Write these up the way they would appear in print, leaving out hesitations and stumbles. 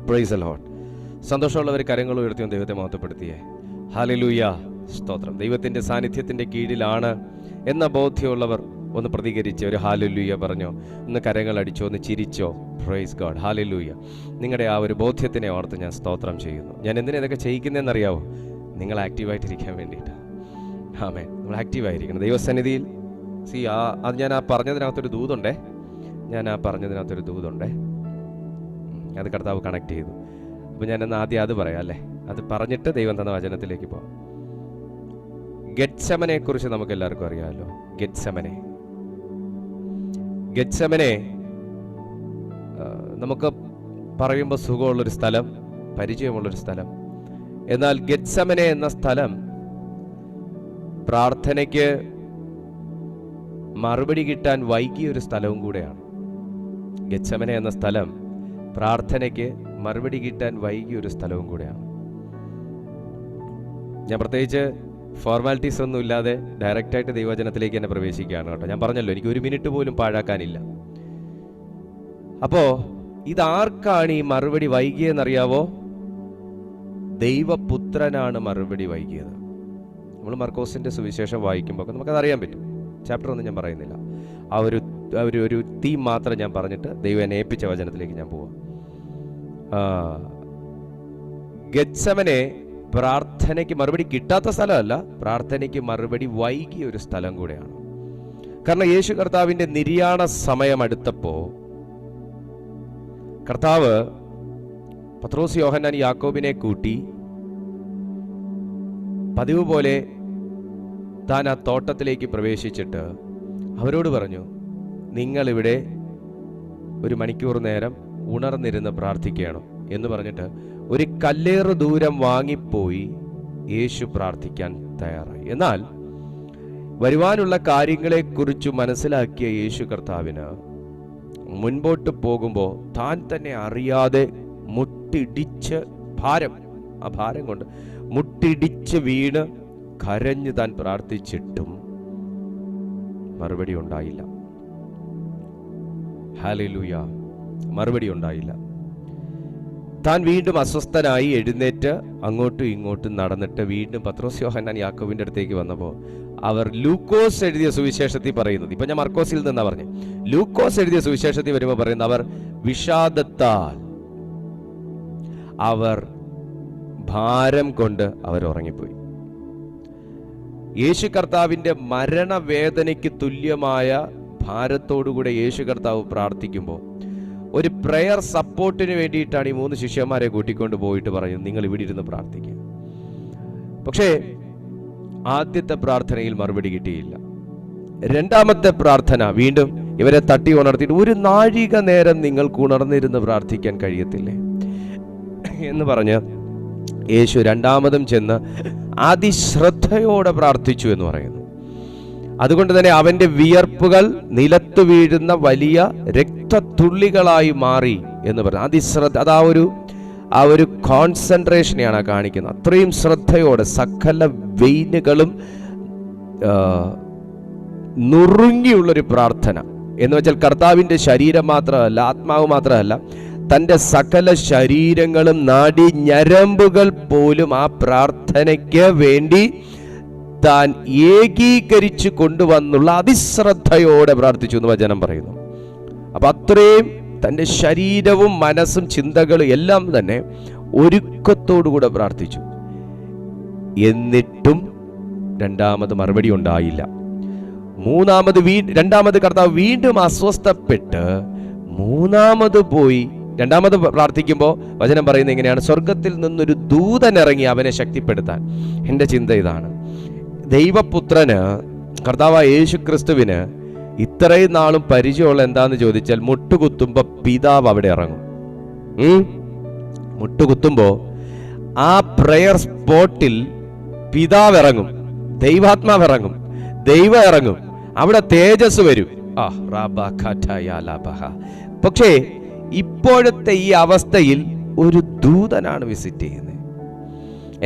Praise the Lord. സന്തോഷമുള്ളവർ കരങ്ങൾ ഉയർത്തി ദൈവത്തെ മഹത്വപ്പെടുത്തിയേ. ഹല്ലേലൂയ, സ്തോത്രം. ദൈവത്തിൻ്റെ സാന്നിധ്യത്തിൻ്റെ കീഴിലാണ് എന്ന ബോധ്യമുള്ളവർ ഒന്ന് പ്രതികരിച്ച് ഒരു ഹല്ലേലൂയ പറഞ്ഞോ, ഒന്ന് കരങ്ങൾ അടിച്ചോ, ഒന്ന് ചിരിച്ചോ. Praise God, hallelujah. നിങ്ങളുടെ ആ ഒരു ബോധ്യത്തിനെ ഓർത്ത് ഞാൻ സ്തോത്രം ചെയ്യുന്നു. ഞാൻ എന്തിനാ ഇതൊക്കെ ചെയ്യിക്കുന്നതെന്നറിയാവോ? നിങ്ങൾ ആക്റ്റീവായിട്ടിരിക്കാൻ വേണ്ടിയിട്ടാണ്. ആമേൻ. നമ്മൾ ആക്റ്റീവായിരിക്കണം ദൈവസന്നിധിയിൽ. അത് ഞാൻ പറഞ്ഞതിനകത്തൊരു ദൂതുണ്ടേ, അത് കർത്താവ് കണക്ട് ചെയ്തു. അപ്പോൾ ഞാനെന്ന് ആദ്യം അത് പറയാം അല്ലേ, അത് പറഞ്ഞിട്ട് ദൈവം തന്ന വചനത്തിലേക്ക് പോകാം. ഗെത്സമനെ കുറിച്ച് നമുക്ക് എല്ലാവർക്കും അറിയാമല്ലോ. ഗെത്സമനെ നമുക്ക് പറയുമ്പോൾ സുഖമുള്ളൊരു സ്ഥലം, പരിചയമുള്ളൊരു സ്ഥലം. എന്നാൽ ഗെത്സമനെ എന്ന സ്ഥലം പ്രാർത്ഥനയ്ക്ക് മറുപടി കിട്ടാൻ വൈകിയൊരു സ്ഥലവും കൂടെയാണ്. ഗെത്സമനെ എന്ന സ്ഥലം പ്രാർത്ഥനയ്ക്ക് മറുപടി കിട്ടാൻ വൈകിയൊരു സ്ഥലവും കൂടെയാണ്. ഞാൻ പ്രത്യേകിച്ച് ഫോർമാലിറ്റീസ് ഒന്നും ഇല്ലാതെ ഡയറക്റ്റായിട്ട് ദൈവവചനത്തിലേക്ക് തന്നെ പ്രവേശിക്കുകയാണ് കേട്ടോ. ഞാൻ പറഞ്ഞല്ലോ, എനിക്ക് ഒരു മിനിറ്റ് പോലും പാഴാക്കാനില്ല. അപ്പോൾ ഇതാർക്കാണ് ഈ മറുപടി വൈകിയെന്നറിയാവോ? ദൈവപുത്രനാണ് മറുപടി വൈകിയത്. നമ്മൾ മർക്കോസിന്റെ സുവിശേഷം വായിക്കുമ്പോൾ നമുക്കതറിയാൻ പറ്റും. ചാപ്റ്റർ ഒന്നും ഞാൻ പറയുന്നില്ല. ആ ഒരു തീം മാത്രം ഞാൻ പറഞ്ഞിട്ട് ദൈവം എന്നെ ഏൽപ്പിച്ച വചനത്തിലേക്ക് ഞാൻ പോവാം. ഗെത്സമനെ പ്രാർത്ഥനയ്ക്ക് മറുപടി കിട്ടാത്ത സ്ഥലമല്ല, പ്രാർത്ഥനയ്ക്ക് മറുപടി വൈകിയ ഒരു സ്ഥലം കൂടെയാണ്. കാരണം യേശു കർത്താവിന്റെ നിര്യാണ സമയം അടുത്തപ്പോൾ കർത്താവ് പത്രോസ്, യോഹന്നാൻ, യാക്കോബിനെ കൂട്ടി പതിവ് പോലെ താൻ ആ തോട്ടത്തിലേക്ക് പ്രവേശിച്ചിട്ട് അവരോട് പറഞ്ഞു, നിങ്ങളിവിടെ 1 മണിക്കൂർ നേരം ഉണർന്നിരുന്ന് പ്രാർത്ഥിക്കണം എന്ന് പറഞ്ഞിട്ട് ഒരു കല്ലേറ് ദൂരം വാങ്ങിപ്പോയി യേശു പ്രാർത്ഥിക്കാൻ തയ്യാറായി. എന്നാൽ വരുവാനുള്ള കാര്യങ്ങളെക്കുറിച്ച് മനസ്സിലാക്കിയ യേശു കർത്താവിന് മുൻപോട്ട് പോകുമ്പോൾ താൻ തന്നെ അറിയാതെ മുട്ടിടിച്ച് ആ ഭാരം കൊണ്ട് മുട്ടിടിച്ച് വീണ് കരഞ്ഞ് താൻ പ്രാർത്ഥിച്ചിട്ടും മറുപടി ഉണ്ടായില്ല. ഹല്ലേലൂയ, മറുപടി ഉണ്ടായില്ല. താൻ വീണ്ടും അസ്വസ്ഥനായി എഴുന്നേറ്റ് അങ്ങോട്ടും ഇങ്ങോട്ടും നടന്നിട്ട് വീണ്ടും പത്രോസ്, യോഹന്നാൻ, യാക്കോബിന്റെ അടുത്തേക്ക് വന്നപ്പോൾ അവർ ലൂക്കോസ് എഴുതിയ സുവിശേഷത്തിൽ പറയുന്നത്, ഇപ്പൊ ഞാൻ മർക്കോസിൽ നിന്നാ പറഞ്ഞു, ലൂക്കോസ് എഴുതിയ സുവിശേഷത്തിൽ വരുമ്പോൾ പറയുന്നത്, അവർ വിഷാദത്താൽ അവർ ഭാരം കൊണ്ട് അവർ ഉറങ്ങിപ്പോയി. യേശു കർത്താവിന്റെ മരണവേദനയ്ക്ക് തുല്യമായ ഭാരത്തോടുകൂടെ യേശു കർത്താവ് പ്രാർത്ഥിക്കുമ്പോൾ ഒരു പ്രെയർ സപ്പോർട്ടിന് വേണ്ടിയിട്ടാണ് ഈ 3 ശിഷ്യന്മാരെ കൂട്ടിക്കൊണ്ട് പോയിട്ട് പറയുന്നത്, നിങ്ങൾ ഇവിടെ ഇരുന്ന് പ്രാർത്ഥിക്കുക. പക്ഷേ ആദ്യത്തെ പ്രാർത്ഥനയിൽ മറുപടി കിട്ടിയില്ല. രണ്ടാമത്തെ പ്രാർത്ഥന വീണ്ടും ഇവരെ തട്ടി ഉണർത്തിയിട്ട്, 1 നാഴിക നേരം നിങ്ങൾക്ക് ഉണർന്നിരുന്ന് പ്രാർത്ഥിക്കാൻ കഴിയത്തില്ലേ എന്ന് പറഞ്ഞ് യേശു രണ്ടാമതും ചെന്ന് അതിശ്രദ്ധയോടെ പ്രാർത്ഥിച്ചു എന്ന് പറയുന്നു. അതുകൊണ്ട് തന്നെ അവന്റെ വിയർപ്പുകൾ നിലത്തു വീഴുന്ന വലിയ രക്തത്തുള്ളികളായി മാറി എന്ന് പറഞ്ഞു. അതിശ്രദ്ധ, ആ ഒരു കോൺസെൻട്രേഷനെയാണ് കാണിക്കുന്നത്. അത്രയും ശ്രദ്ധയോടെ സകല വെയിനുകളും നുറുങ്ങിയുള്ളൊരു പ്രാർത്ഥന എന്ന് വെച്ചാൽ കർത്താവിൻ്റെ ശരീരം മാത്രമല്ല, ആത്മാവ് മാത്രമല്ല, തൻ്റെ സകല ശരീരങ്ങളും നാഡി ഞരമ്പുകൾ പോലും ആ പ്രാർത്ഥനയ്ക്ക് വേണ്ടി താൻ ഏകീകരിച്ചു കൊണ്ടുവന്നുള്ള അതിശ്രദ്ധയോടെ പ്രാർത്ഥിച്ചു എന്ന് വചനം പറയുന്നു. അപ്പൊ അത്രയും തൻ്റെ ശരീരവും മനസ്സും ചിന്തകളും എല്ലാം തന്നെ ഒരുക്കത്തോടുകൂടെ പ്രാർത്ഥിച്ചു. എന്നിട്ടും രണ്ടാമത് മറുപടി ഉണ്ടായില്ല. രണ്ടാമത് കർത്താവ് വീണ്ടും അസ്വസ്ഥപ്പെട്ട് മൂന്നാമത് പോയി രണ്ടാമത് പ്രാർത്ഥിക്കുമ്പോൾ വചനം പറയുന്നത് ഇങ്ങനെയാണ്, സ്വർഗത്തിൽ നിന്നൊരു ദൂതൻ ഇറങ്ങി അവനെ ശക്തിപ്പെടുത്താൻ. എൻ്റെ ചിന്ത ഇതാണ്, ദൈവപുത്രന് കർത്താവായ യേശു ക്രിസ്തുവിന് ഇത്രയും നാളും പരിചയമുള്ള എന്താന്ന് ചോദിച്ചാൽ, മുട്ടുകുത്തുമ്പോൾ പിതാവ് അവിടെ ഇറങ്ങും. മുട്ടുകുത്തുമ്പോ ആ പ്രയർ സ്പോട്ടിൽ പിതാവ് ഇറങ്ങും, ദൈവാത്മാവ് ഇറങ്ങും, ദൈവം ഇറങ്ങും, അവിടെ തേജസ് വരും. പക്ഷേ ഇപ്പോഴത്തെ ഈ അവസ്ഥയിൽ ഒരു ദൂതനാണ് വിസിറ്റ് ചെയ്യുന്നത്.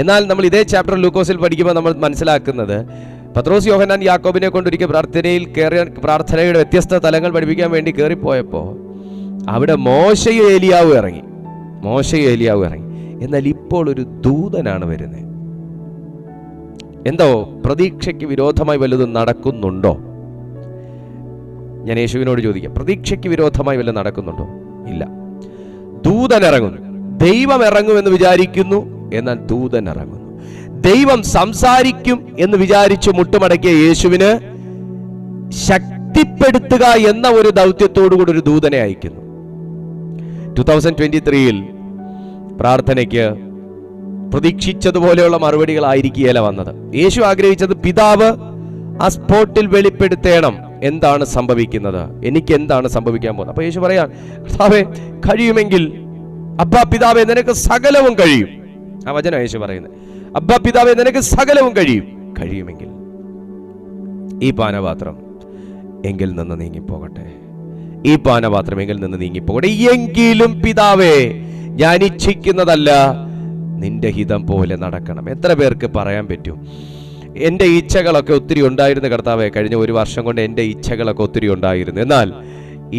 എന്നാൽ നമ്മൾ ഇതേ ചാപ്റ്റർ ലൂക്കോസിൽ പഠിക്കുമ്പോൾ നമ്മൾ മനസ്സിലാക്കുന്നത്, പത്രോസ്, യോഹന്നാൻ, യാക്കോബിനെ കൊണ്ട് ഒരിക്കൽ പ്രാർത്ഥനയിൽ കയറിയ പ്രാർത്ഥനയുടെ വ്യത്യസ്ത തലങ്ങൾ പഠിപ്പിക്കാൻ വേണ്ടി കയറിപ്പോയപ്പോൾ അവിടെ മോശയും ഏലിയാവും ഇറങ്ങി. മോശയും ഏലിയാവും ഇറങ്ങി. എന്നാൽ ഇപ്പോൾ ഒരു ദൂതനാണ് വരുന്നത്. എന്തോ പ്രതീക്ഷയ്ക്ക് വിരോധമായി വല്ലതും നടക്കുന്നുണ്ടോ? ഞാൻ യേശുവിനോട് ചോദിക്കാം, പ്രതീക്ഷയ്ക്ക് വിരോധമായി വല്ലതും നടക്കുന്നുണ്ടോ? ഇല്ല. ദൂതൻ ഇറങ്ങുന്നു. ദൈവം ഇറങ്ങുമെന്ന് വിചാരിക്കുന്നു, എന്നാൽ ദൂതൻ ഇറങ്ങുന്നു. ദൈവം സംസാരിക്കും എന്ന് വിചാരിച്ചു മുട്ടുമടക്കിയ യേശുവിന് ശക്തിപ്പെടുത്തുക എന്ന ഒരു ദൗത്യത്തോടുകൂടി ഒരു ദൂതനെ അയക്കുന്നു. 2023 പ്രാർത്ഥനയ്ക്ക് പ്രതീക്ഷിച്ചതുപോലെയുള്ള മറുപടികളായിരിക്കുകയല്ല വന്നത്. യേശു ആഗ്രഹിച്ചത് പിതാവ് ആ സ്പോട്ടിൽ വെളിപ്പെടുത്തണം എന്താണ് സംഭവിക്കുന്നത്, എനിക്ക് എന്താണ് സംഭവിക്കാൻ പോകുന്നത്. അപ്പൊ യേശു പറയാൻ, കർത്താവേ കഴിയുമെങ്കിൽ, അബ്ബാ പിതാവേ നിനക്ക് സകലവും കഴിയും. ആ വചനം യേശു പറയുന്നത്, അബ്ബാ പിതാവേ നിനക്ക് സകലവും കഴിയുമെങ്കിൽ ഈ പാനപാത്രം എങ്കിൽ നിന്ന് നീങ്ങിപ്പോകട്ടെ, ഈ പാനപാത്രം എങ്കിൽ നിന്ന് നീങ്ങിപ്പോകട്ടെ. എങ്കിലും പിതാവേ ഞാൻ ഇച്ഛിക്കുന്നതല്ല, നിന്റെ ഹിതം പോലെ നടക്കണം. എത്ര പേർക്ക് പറയാൻ പറ്റും, എൻ്റെ ഇച്ഛകളൊക്കെ ഒത്തിരി ഉണ്ടായിരുന്നു കർത്താവേ, കഴിഞ്ഞ ഒരു വർഷം കൊണ്ട് എൻ്റെ ഇച്ഛകളൊക്കെ ഒത്തിരി ഉണ്ടായിരുന്നു. എന്നാൽ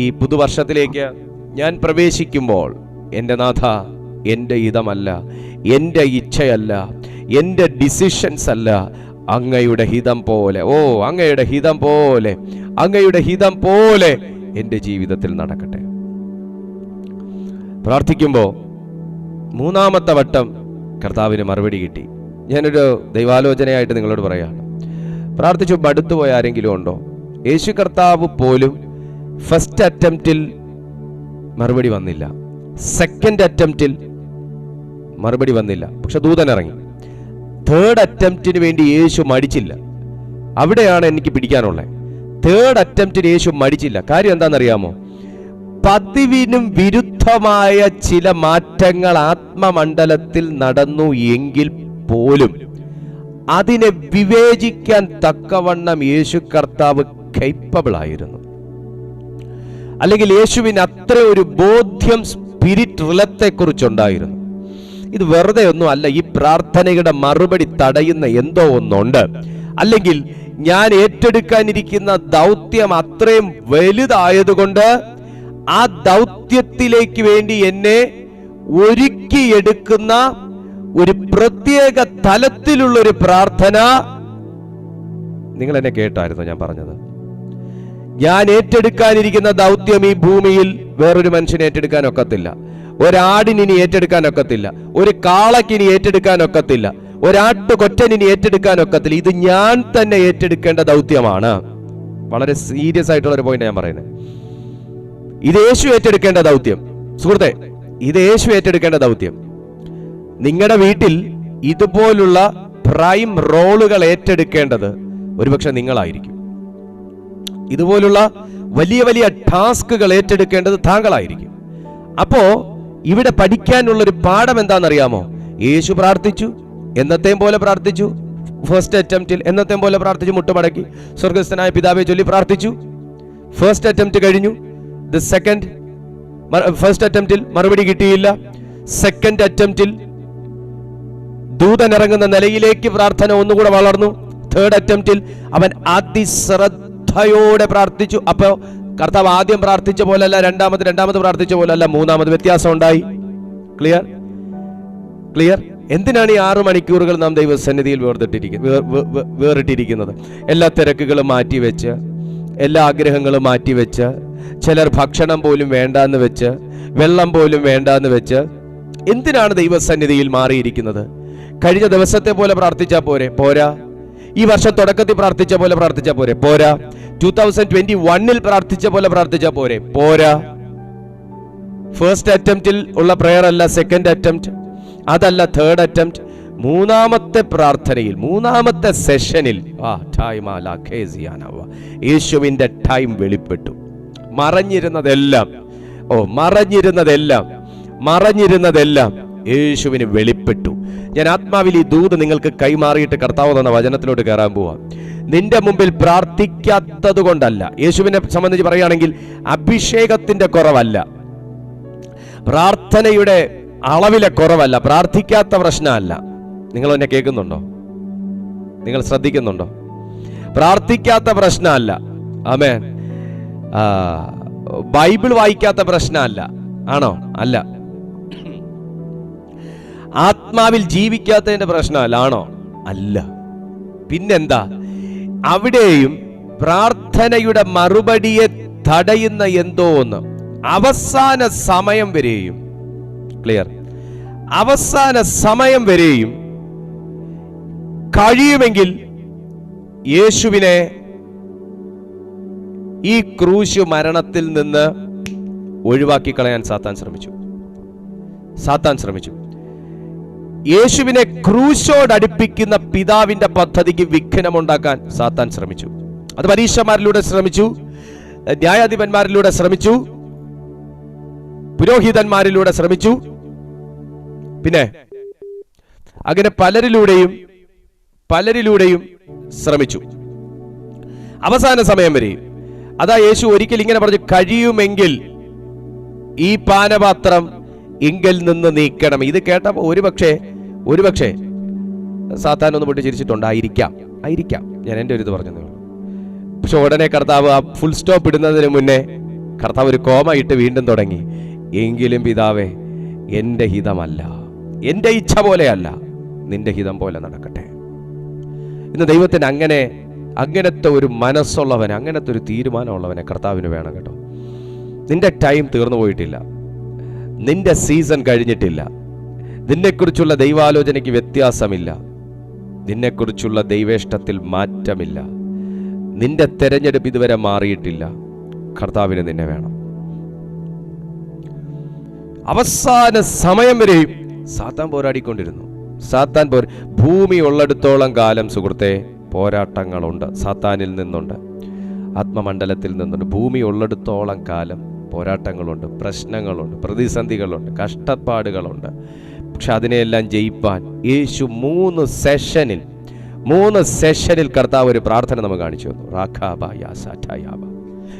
ഈ പുതുവർഷത്തിലേക്ക് ഞാൻ പ്രവേശിക്കുമ്പോൾ എൻ്റെ നാഥ, എൻ്റെ ഹിതമല്ല, എൻ്റെ ഇച്ഛയല്ല, എൻ്റെ ഡിസിഷൻസ് അല്ല, അങ്ങയുടെ ഹിതം പോലെ, അങ്ങയുടെ ഹിതം പോലെ, അങ്ങയുടെ ഹിതം പോലെ എൻ്റെ ജീവിതത്തിൽ നടക്കട്ടെ. പ്രാർത്ഥിക്കുമ്പോൾ മൂന്നാമത്തെ വട്ടം കർത്താവിന് മറുപടി കിട്ടി. ഞാനൊരു ദൈവാലോചനയായിട്ട് നിങ്ങളോട് പറയാണ്, പ്രാർത്ഥിച്ചു മടുത്തുപോയ ആരെങ്കിലും ഉണ്ടോ? യേശു കർത്താവ് പോലും ഫസ്റ്റ് അറ്റംപ്റ്റിൽ മറുപടി വന്നില്ല, സെക്കൻഡ് അറ്റംപ്റ്റിൽ മറുപടി വന്നില്ല, പക്ഷെ ദൂതൻ ഇറങ്ങി. തേർഡ് അറ്റംപ്റ്റിന് വേണ്ടി യേശു മടിച്ചില്ല. അവിടെയാണ് എനിക്ക് പിടിക്കാനുള്ളത്. തേർഡ് അറ്റംപ്റ്റിന് യേശു മടിച്ചില്ല. കാര്യം എന്താണെന്നറിയാമോ? പതിവിനും വിരുദ്ധമായ ചില മാറ്റങ്ങൾ ആത്മമണ്ഡലത്തിൽ നടന്നു എങ്കിൽ പോലും അതിനെ വിവേചിക്കാൻ തക്കവണ്ണം യേശു കർത്താവ് കേപ്പബിൾ ആയിരുന്നു. അല്ലെങ്കിൽ യേശുവിന് അത്ര ഒരു ബോധ്യം സ്പിരിറ്റ് റിലത്തെ കുറിച്ചുണ്ടായിരുന്നു. ഇത് വെറുതെ ഒന്നും അല്ല, ഈ പ്രാർത്ഥനയുടെ മറുപടി തടയുന്ന എന്തോ ഒന്നുണ്ട്. അല്ലെങ്കിൽ ഞാൻ ഏറ്റെടുക്കാനിരിക്കുന്ന ദൗത്യം അത്രയും വലുതായതുകൊണ്ട് ആ ദൗത്യത്തിലേക്ക് വേണ്ടി എന്നെ ഒരുക്കിയെടുക്കുന്ന ഒരു പ്രത്യേക തലത്തിലുള്ള ഒരു പ്രാർത്ഥന. നിങ്ങൾ എന്നെ കേട്ടായിരുന്നു ഞാൻ പറഞ്ഞത്? ഞാൻ ഏറ്റെടുക്കാനിരിക്കുന്ന ദൗത്യം ഈ ഭൂമിയിൽ വേറൊരു മനുഷ്യനെ ഏറ്റെടുക്കാൻ ഒക്കത്തില്ല, ഒരാടിനി ഏറ്റെടുക്കാൻ ഒക്കത്തില്ല, ഒരു കാളക്കിനി ഏറ്റെടുക്കാൻ ഒക്കത്തില്ല, ഒരാട്ടുകൊറ്റനിനി ഏറ്റെടുക്കാൻ ഒക്കത്തില്ല. ഇത് ഞാൻ തന്നെ ഏറ്റെടുക്കേണ്ട ദൗത്യമാണ്. വളരെ സീരിയസ് ആയിട്ടുള്ള ഒരു പോയിന്റ് ഞാൻ പറയുന്നത്. ഇത് യേശു ഏറ്റെടുക്കേണ്ട ദൗത്യം. സുഹൃത്തെ, ഇത് യേശു ഏറ്റെടുക്കേണ്ട ദൗത്യം. നിങ്ങളുടെ വീട്ടിൽ ഇതുപോലുള്ള പ്രൈം റോളുകൾ ഏറ്റെടുക്കേണ്ടത് ഒരുപക്ഷെ നിങ്ങളായിരിക്കും. ഇതുപോലുള്ള വലിയ വലിയ ടാസ്കുകൾ ഏറ്റെടുക്കേണ്ടത് താങ്കളായിരിക്കും. അപ്പോ ഇവിടെ പഠിക്കാനുള്ളൊരു പാഠം എന്താണെന്നറിയാമോ? യേശു പ്രാർത്ഥിച്ചു, എന്നത്തെയും പോലെ പ്രാർത്ഥിച്ചു. ഫസ്റ്റ് അറ്റംപ്റ്റിൽ എന്നത്തെയും പോലെ പ്രാർത്ഥിച്ചു, മുട്ടുമടക്കി സ്വർഗസ്ഥനായ പിതാവെ ചൊല്ലി പ്രാർത്ഥിച്ചു. ഫസ്റ്റ് അറ്റംപ്റ്റ് കഴിഞ്ഞു. ഫസ്റ്റ് അറ്റംപ്റ്റിൽ മറുപടി കിട്ടിയില്ല. സെക്കൻഡ് അറ്റംപ്റ്റിൽ ദൂതൻ ഇറങ്ങുന്ന നിലയിലേക്ക് പ്രാർത്ഥന ഒന്നുകൂടെ വളർന്നു. തേർഡ് അറ്റംപ്റ്റിൽ അവൻ അതിശ്രദ്ധയോടെ പ്രാർത്ഥിച്ചു. അപ്പോ കർത്താവ് ആദ്യം പ്രാർത്ഥിച്ച പോലല്ല, രണ്ടാമത് പ്രാർത്ഥിച്ച പോലല്ല, മൂന്നാമത് വ്യത്യാസം ഉണ്ടായി. ക്ലിയർ? എന്തിനാണ് ഈ 6 മണിക്കൂറുകൾ നാം ദൈവസന്നിധിയിൽ വേറിട്ടിരിക്കുന്നത്? എല്ലാ തിരക്കുകളും മാറ്റിവെച്ച്, എല്ലാ ആഗ്രഹങ്ങളും മാറ്റിവെച്ച്, ചിലർ ഭക്ഷണം പോലും വേണ്ടാന്ന് വെച്ച്, വെള്ളം പോലും വേണ്ടാന്ന് വെച്ച് എന്തിനാണ് ദൈവസന്നിധിയിൽ മാറിയിരിക്കുന്നത്? കഴിഞ്ഞ ദിവസത്തെ പോലെ പ്രാർത്ഥിച്ചാൽ പോരാ. ഈ വർഷം തുടക്കത്തിൽ പ്രാർത്ഥിച്ച പോലെ പ്രാർത്ഥിച്ചാൽ പോരാ. 2021 പ്രാർത്ഥിച്ച പോലെ പ്രാർത്ഥിച്ചാൽ പോരാ. ഫസ്റ്റ് അറ്റംപ്റ്റിൽ ഉള്ള പ്രയർ അല്ല സെക്കൻഡ് അറ്റംപ്റ്റ്, അതല്ല തേർഡ് അറ്റംപ്റ്റ്. മൂന്നാമത്തെ പ്രാർത്ഥനയിൽ, മൂന്നാമത്തെ സെഷനിൽ യേശുവിന്റെ ടൈം വെളിപ്പെട്ടു. മറഞ്ഞിരുന്നതെല്ലാം യേശുവിന് വെളിപ്പെട്ടു. ഞാൻ ആത്മാവിൽ ഈ ദൂത് നിങ്ങൾക്ക് കൈമാറിയിട്ട് കർത്താവ് തന്ന വചനത്തിലോട്ട് കയറാൻ പോവാം. നിന്റെ മുമ്പിൽ പ്രാർത്ഥിക്കാത്തത് കൊണ്ടല്ല, യേശുവിനെ സംബന്ധിച്ച് പറയുകയാണെങ്കിൽ അഭിഷേകത്തിന്റെ കുറവല്ല, പ്രാർത്ഥനയുടെ അളവിലെ കുറവല്ല, പ്രാർത്ഥിക്കാത്ത പ്രശ്നമല്ല. നിങ്ങൾ എന്നെ കേൾക്കുന്നുണ്ടോ? നിങ്ങൾ ശ്രദ്ധിക്കുന്നുണ്ടോ? പ്രാർത്ഥിക്കാത്ത പ്രശ്നമല്ല. ആമേൻ. ബൈബിൾ വായിക്കാത്ത പ്രശ്നമല്ല. ആണോ? അല്ല. ആത്മാവിൽ ജീവിക്കാത്തതിന്റെ പ്രശ്നമല്ലാണോ? അല്ല. പിന്നെന്താ? അവിടെയും പ്രാർത്ഥനയുടെ മറുപടിയെ തടയുന്ന എന്തോ ഒന്ന്. അവസാന സമയം വരെയും, ക്ലിയർ, അവസാന സമയം വരെയും കഴിയുമെങ്കിൽ യേശുവിനെ ഈ ക്രൂശ് മരണത്തിൽ നിന്ന് ഒഴിവാക്കി കളയാൻ സാത്താൻ ശ്രമിച്ചു. യേശുവിനെ ക്രൂശോടടുപ്പിക്കുന്ന പിതാവിന്റെ പദ്ധതിക്ക് വിഘ്നമുണ്ടാക്കാൻ സാത്താൻ ശ്രമിച്ചു. അത് പരീക്ഷന്മാരിലൂടെ ശ്രമിച്ചു, ന്യായാധിപന്മാരിലൂടെ ശ്രമിച്ചു, പുരോഹിതന്മാരിലൂടെ ശ്രമിച്ചു, പിന്നെ അങ്ങനെ പലരിലൂടെയും ശ്രമിച്ചു. അവസാന സമയം വരെയും. അതാ യേശു ഒരിക്കൽ ഇങ്ങനെ പറഞ്ഞു, കഴിയുമെങ്കിൽ ഈ പാനപാത്രം ഇങ്കിൽ നിന്ന് നീക്കണം. ഇത് കേട്ടപ്പോൾ ഒരുപക്ഷെ സാത്താൻ ഒന്ന് പൊട്ടി ചിരിച്ചിട്ടുണ്ടായിരിക്കാം. ഞാൻ എൻ്റെ ഒരു ഇത് പറഞ്ഞതേ ഉള്ളൂ. പക്ഷെ ഉടനെ കർത്താവ് ആ ഫുൾ സ്റ്റോപ്പ് ഇടുന്നതിന് മുന്നേ കർത്താവ് ഒരു കോമ ഇട്ട് വീണ്ടും തുടങ്ങി. എങ്കിലും പിതാവേ, എൻ്റെ ഹിതമല്ല, എൻ്റെ ഇച്ഛ പോലെയല്ല, നിന്റെ ഹിതം പോലെ നടക്കട്ടെ. ഇന്ന് ദൈവത്തിന് അങ്ങനത്തെ ഒരു മനസ്സുള്ളവനെ, അങ്ങനത്തെ ഒരു തീരുമാനമുള്ളവനെ കർത്താവിന് വേണം കേട്ടോ. നിന്റെ ടൈം തീർന്നു പോയിട്ടില്ല, നിന്റെ സീസൺ കഴിഞ്ഞിട്ടില്ല, നിന്നെക്കുറിച്ചുള്ള ദൈവാലോചനയ്ക്ക് വ്യത്യാസമില്ല, നിന്നെക്കുറിച്ചുള്ള ദൈവേഷ്ടത്തിൽ മാറ്റമില്ല, നിന്റെ തെരഞ്ഞെടുപ്പ് ഇതുവരെ മാറിയിട്ടില്ല. കർത്താവിന് നിന്നെ വേണം. അവസാന സമയം വരെയും സാത്താൻ പോരാടിക്കൊണ്ടിരുന്നു. ഭൂമി ഉള്ളിടത്തോളം കാലം സുഹൃത്തെ പോരാട്ടങ്ങളുണ്ട്. സാത്താനിൽ നിന്നുണ്ട്, ആത്മമണ്ഡലത്തിൽ നിന്നുണ്ട്. ഭൂമി ഉള്ളിടത്തോളം കാലം പോരാട്ടങ്ങളുണ്ട്, പ്രശ്നങ്ങളുണ്ട്, പ്രതിസന്ധികളുണ്ട്, കഷ്ടപ്പാടുകളുണ്ട്. പക്ഷെ അതിനെയെല്ലാം ജയിപ്പാൻ യേശു മൂന്ന് സെഷനിൽ കർത്താവ് ഒരു പ്രാർത്ഥന നമുക്ക് കാണിച്ചു തന്നു.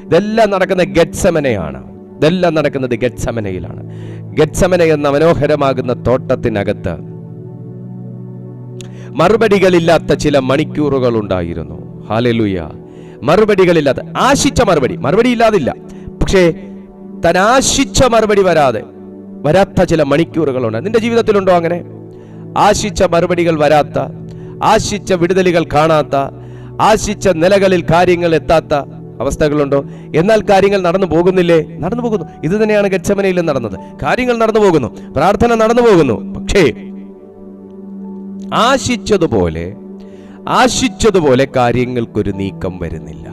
ഇതെല്ലാം നടക്കുന്നത് ഗെത്സമനയിലാണ്. ഗെത്സമന എന്ന മനോഹരമാകുന്ന തോട്ടത്തിനകത്ത് മറുപടികളില്ലാത്ത ചില മണിക്കൂറുകൾ ഉണ്ടായിരുന്നു. ഹല്ലേലൂയ. മറുപടികളില്ലാത്ത, ആശിച്ച മറുപടി ഇല്ലാതില്ല, പക്ഷേ താൻ ആശിച്ച മറുപടി വരാത്ത ചില മണിക്കൂറുകളുണ്ട്. നിന്റെ ജീവിതത്തിലുണ്ടോ അങ്ങനെ? ആശിച്ച മറുപടികൾ വരാത്ത, ആശിച്ച വിടുതലുകൾ കാണാത്ത, ആശിച്ച നിലകളിൽ കാര്യങ്ങൾ എത്താത്ത അവസ്ഥകളുണ്ടോ? എന്നാൽ കാര്യങ്ങൾ നടന്നു പോകുന്നില്ലേ? നടന്നു പോകുന്നു. ഇത് തന്നെയാണ് ഗെത്സമനയിൽ നടന്നത്. കാര്യങ്ങൾ നടന്നു പോകുന്നു, പ്രാർത്ഥന നടന്നു പോകുന്നു, പക്ഷേ ആശിച്ചതുപോലെ കാര്യങ്ങൾക്കൊരു നീക്കം വരുന്നില്ല.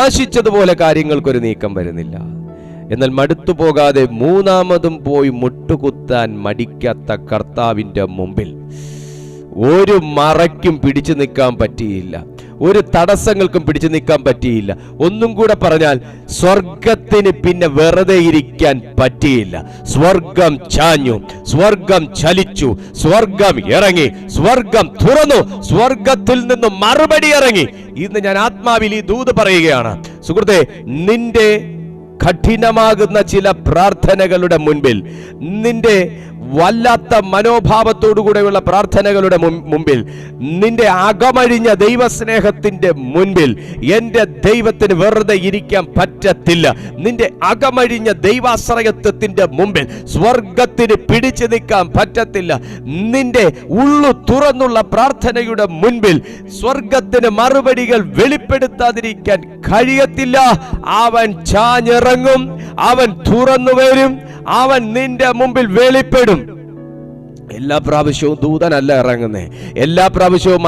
ആശിച്ചതുപോലെ കാര്യങ്ങൾക്കൊരു നീക്കം വരുന്നില്ല. എന്നാൽ മടുത്തു പോകാതെ മൂന്നാമതും പോയി മുട്ടുകുത്താൻ മടിക്കാത്ത കർത്താവിൻ്റെ മുമ്പിൽ ഒരു മറയ്ക്കും പിടിച്ചു നിൽക്കാൻ പറ്റിയില്ല, ഒരു തടസ്സങ്ങൾക്കും പിടിച്ചു നിൽക്കാൻ പറ്റിയില്ല. ഒന്നും കൂടെ പറഞ്ഞാൽ, സ്വർഗത്തിന് പിന്നെ വെറുതെ ഇരിക്കാൻ പറ്റിയില്ല. സ്വർഗം ചാഞ്ഞു, സ്വർഗം ചലിച്ചു, സ്വർഗം ഇറങ്ങി, സ്വർഗം തുറന്നു, സ്വർഗത്തിൽ നിന്ന് മറുപടി ഇറങ്ങി. ഇന്ന് ഞാൻ ആത്മാവിൽ ഈ ദൂത് പറയുകയാണ് സുഹൃത്തെ, നിന്റെ കഠിനമാകുന്ന ചില പ്രാർത്ഥനകളുടെ മുൻപിൽ, നിന്റെ വല്ലാത്ത മനോഭാവത്തോടുകൂടെയുള്ള പ്രാർത്ഥനകളുടെ മുമ്പിൽ, നിന്റെ അകമഴിഞ്ഞ ദൈവസ്നേഹത്തിന്റെ മുൻപിൽ എൻ്റെ ദൈവത്തിന് വെറുതെ ഇരിക്കാൻ പറ്റത്തില്ല. നിന്റെ അകമഴിഞ്ഞ ദൈവാശ്രയത്വത്തിന്റെ മുമ്പിൽ സ്വർഗത്തിന് പിടിച്ചു നിൽക്കാൻ പറ്റത്തില്ല. നിന്റെ ഉള്ളു തുറന്നുള്ള പ്രാർത്ഥനയുടെ മുൻപിൽ സ്വർഗത്തിന് മറുപടികൾ വെളിപ്പെടുത്താതിരിക്കാൻ കഴിയത്തില്ല. അവൻ ചാഞ്ഞിറങ്ങും, അവൻ തുറന്നു വരും, അവൻ നിന്റെ മുമ്പിൽ വെളിപ്പെടും. എല്ലാ പ്രാവശ്യവും ദൂതനല്ല ഇറങ്ങുന്നേ, എല്ലാ പ്രാവശ്യവും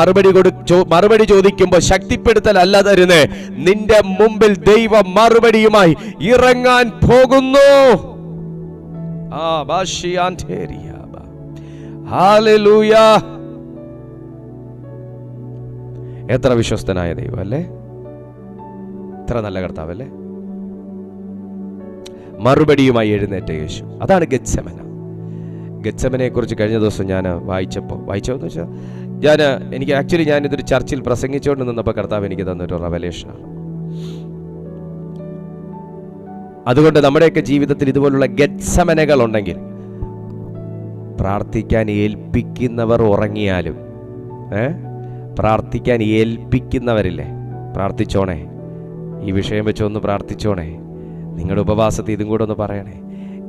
മറുപടി ചോദിക്കുമ്പോൾ ശക്തിപ്പെടുത്തലല്ല തരുന്നേ. നിന്റെ മുമ്പിൽ ദൈവം മറുപടിയുമായി ഇറങ്ങാൻ പോകുന്നു. ഹല്ലേലൂയ. എത്ര വിശ്വസ്തനായ ദൈവം അല്ലേ, എത്ര നല്ല കർത്താവല്ലേ. മറുപടിയുമായി എഴുന്നേറ്റ യേശു. അതാണ് ഗെത്സമനെ കുറിച്ച് കഴിഞ്ഞ ദിവസം ഞാൻ വായിച്ചോന്ന് വെച്ചാൽ ഞാനിതൊരു ചർച്ചിൽ പ്രസംഗിച്ചുകൊണ്ട് നിന്നപ്പോൾ കർത്താവ് എനിക്ക് തന്നൊരു റെവലേഷനാണ്. അതുകൊണ്ട് നമ്മുടെയൊക്കെ ജീവിതത്തിൽ ഇതുപോലുള്ള ഗെത്സമനകൾ ഉണ്ടെങ്കിൽ, പ്രാർത്ഥിക്കാൻ ഏൽപ്പിക്കുന്നവർ ഉറങ്ങിയാലും പ്രാർത്ഥിക്കാൻ ഏൽപ്പിക്കുന്നവരില്ലേ, പ്രാർത്ഥിച്ചോണേ, ഈ വിഷയം വെച്ചൊന്ന് പ്രാർത്ഥിച്ചോണേ, നിങ്ങളുടെ ഉപവാസത്തിൽ ഇതും കൂടെ ഒന്ന് പറയണേ.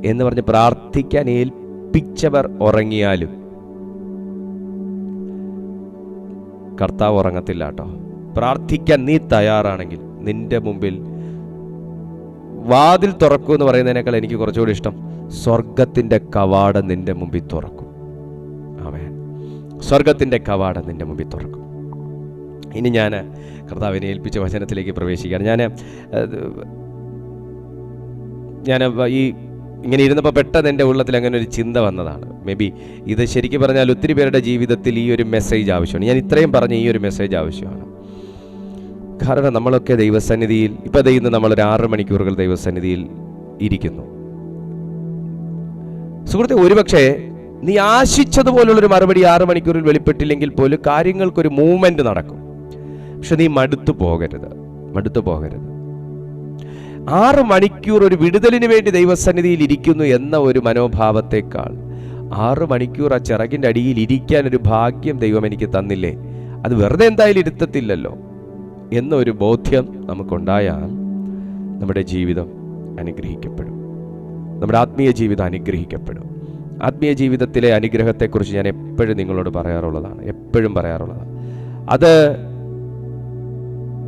എന്ന് പറഞ്ഞ് പ്രാർത്ഥിക്കാൻ ഏൽപ്പിച്ചവർ ഉറങ്ങിയാലും കർത്താവ് ഉറങ്ങത്തില്ല കേട്ടോ. പ്രാർത്ഥിക്കാൻ നീ തയ്യാറാണെങ്കിൽ നിന്റെ മുമ്പിൽ വാതിൽ തുറക്കൂ എന്ന് പറയുന്നതിനേക്കാൾ എനിക്ക് കുറച്ചുകൂടി ഇഷ്ടം സ്വർഗത്തിൻ്റെ കവാടം നിന്റെ മുമ്പിൽ തുറക്കും. ആമേൻ. സ്വർഗത്തിൻ്റെ കവാടം നിന്റെ മുമ്പിൽ തുറക്കും. ഇനി ഞാൻ കർത്താവിനെ ഏൽപ്പിച്ച വചനത്തിലേക്ക് പ്രവേശിക്കുകയാണ്. ഞാൻ ഈ ഇങ്ങനെ ഇരുന്നപ്പോൾ പെട്ടെന്ന് എൻ്റെ ഉള്ളത്തിൽ അങ്ങനെ ഒരു ചിന്ത വന്നതാണ്. മേ ബി ഇത് ശരിക്കും പറഞ്ഞാൽ ഒത്തിരി പേരുടെ ജീവിതത്തിൽ ഈ ഒരു മെസ്സേജ് ആവശ്യമാണ്. ഞാൻ ഇത്രയും പറഞ്ഞ ഈ ഒരു മെസ്സേജ് ആവശ്യമാണ്. കാരണം നമ്മളൊക്കെ ദൈവസന്നിധിയിൽ ഇപ്പോൾ ഇന്ന് നമ്മളൊരു 6 മണിക്കൂറുകൾ ദൈവസന്നിധിയിൽ ഇരിക്കുന്നു. സുഹൃത്തെ, ഒരുപക്ഷെ നീ ആശിച്ചതുപോലുള്ളൊരു മറുപടി 6 മണിക്കൂറിൽ വെളിപ്പെട്ടില്ലെങ്കിൽ പോലും കാര്യങ്ങൾക്കൊരു മൂവ്മെന്റ് നടക്കും. പക്ഷെ നീ മടുത്തു പോകരുത്. 6 മണിക്കൂർ ഒരു വിടുതലിന് വേണ്ടി ദൈവസന്നിധിയിൽ ഇരിക്കുന്നു എന്ന ഒരു മനോഭാവത്തെക്കാൾ 6 മണിക്കൂർ ആ ചിറകിൻ്റെ അടിയിൽ ഇരിക്കാൻ ഒരു ഭാഗ്യം ദൈവം എനിക്ക് തന്നില്ലേ, അത് വെറുതെ എന്തായാലും ഇരുത്തത്തില്ലല്ലോ എന്നൊരു ബോധ്യം നമുക്കുണ്ടായാൽ നമ്മുടെ ജീവിതം അനുഗ്രഹിക്കപ്പെടും. നമ്മുടെ ആത്മീയ ജീവിതം അനുഗ്രഹിക്കപ്പെടും. ആത്മീയ ജീവിതത്തിലെ അനുഗ്രഹത്തെക്കുറിച്ച് ഞാൻ എപ്പോഴും നിങ്ങളോട് പറയാറുള്ളതാണ്. അത്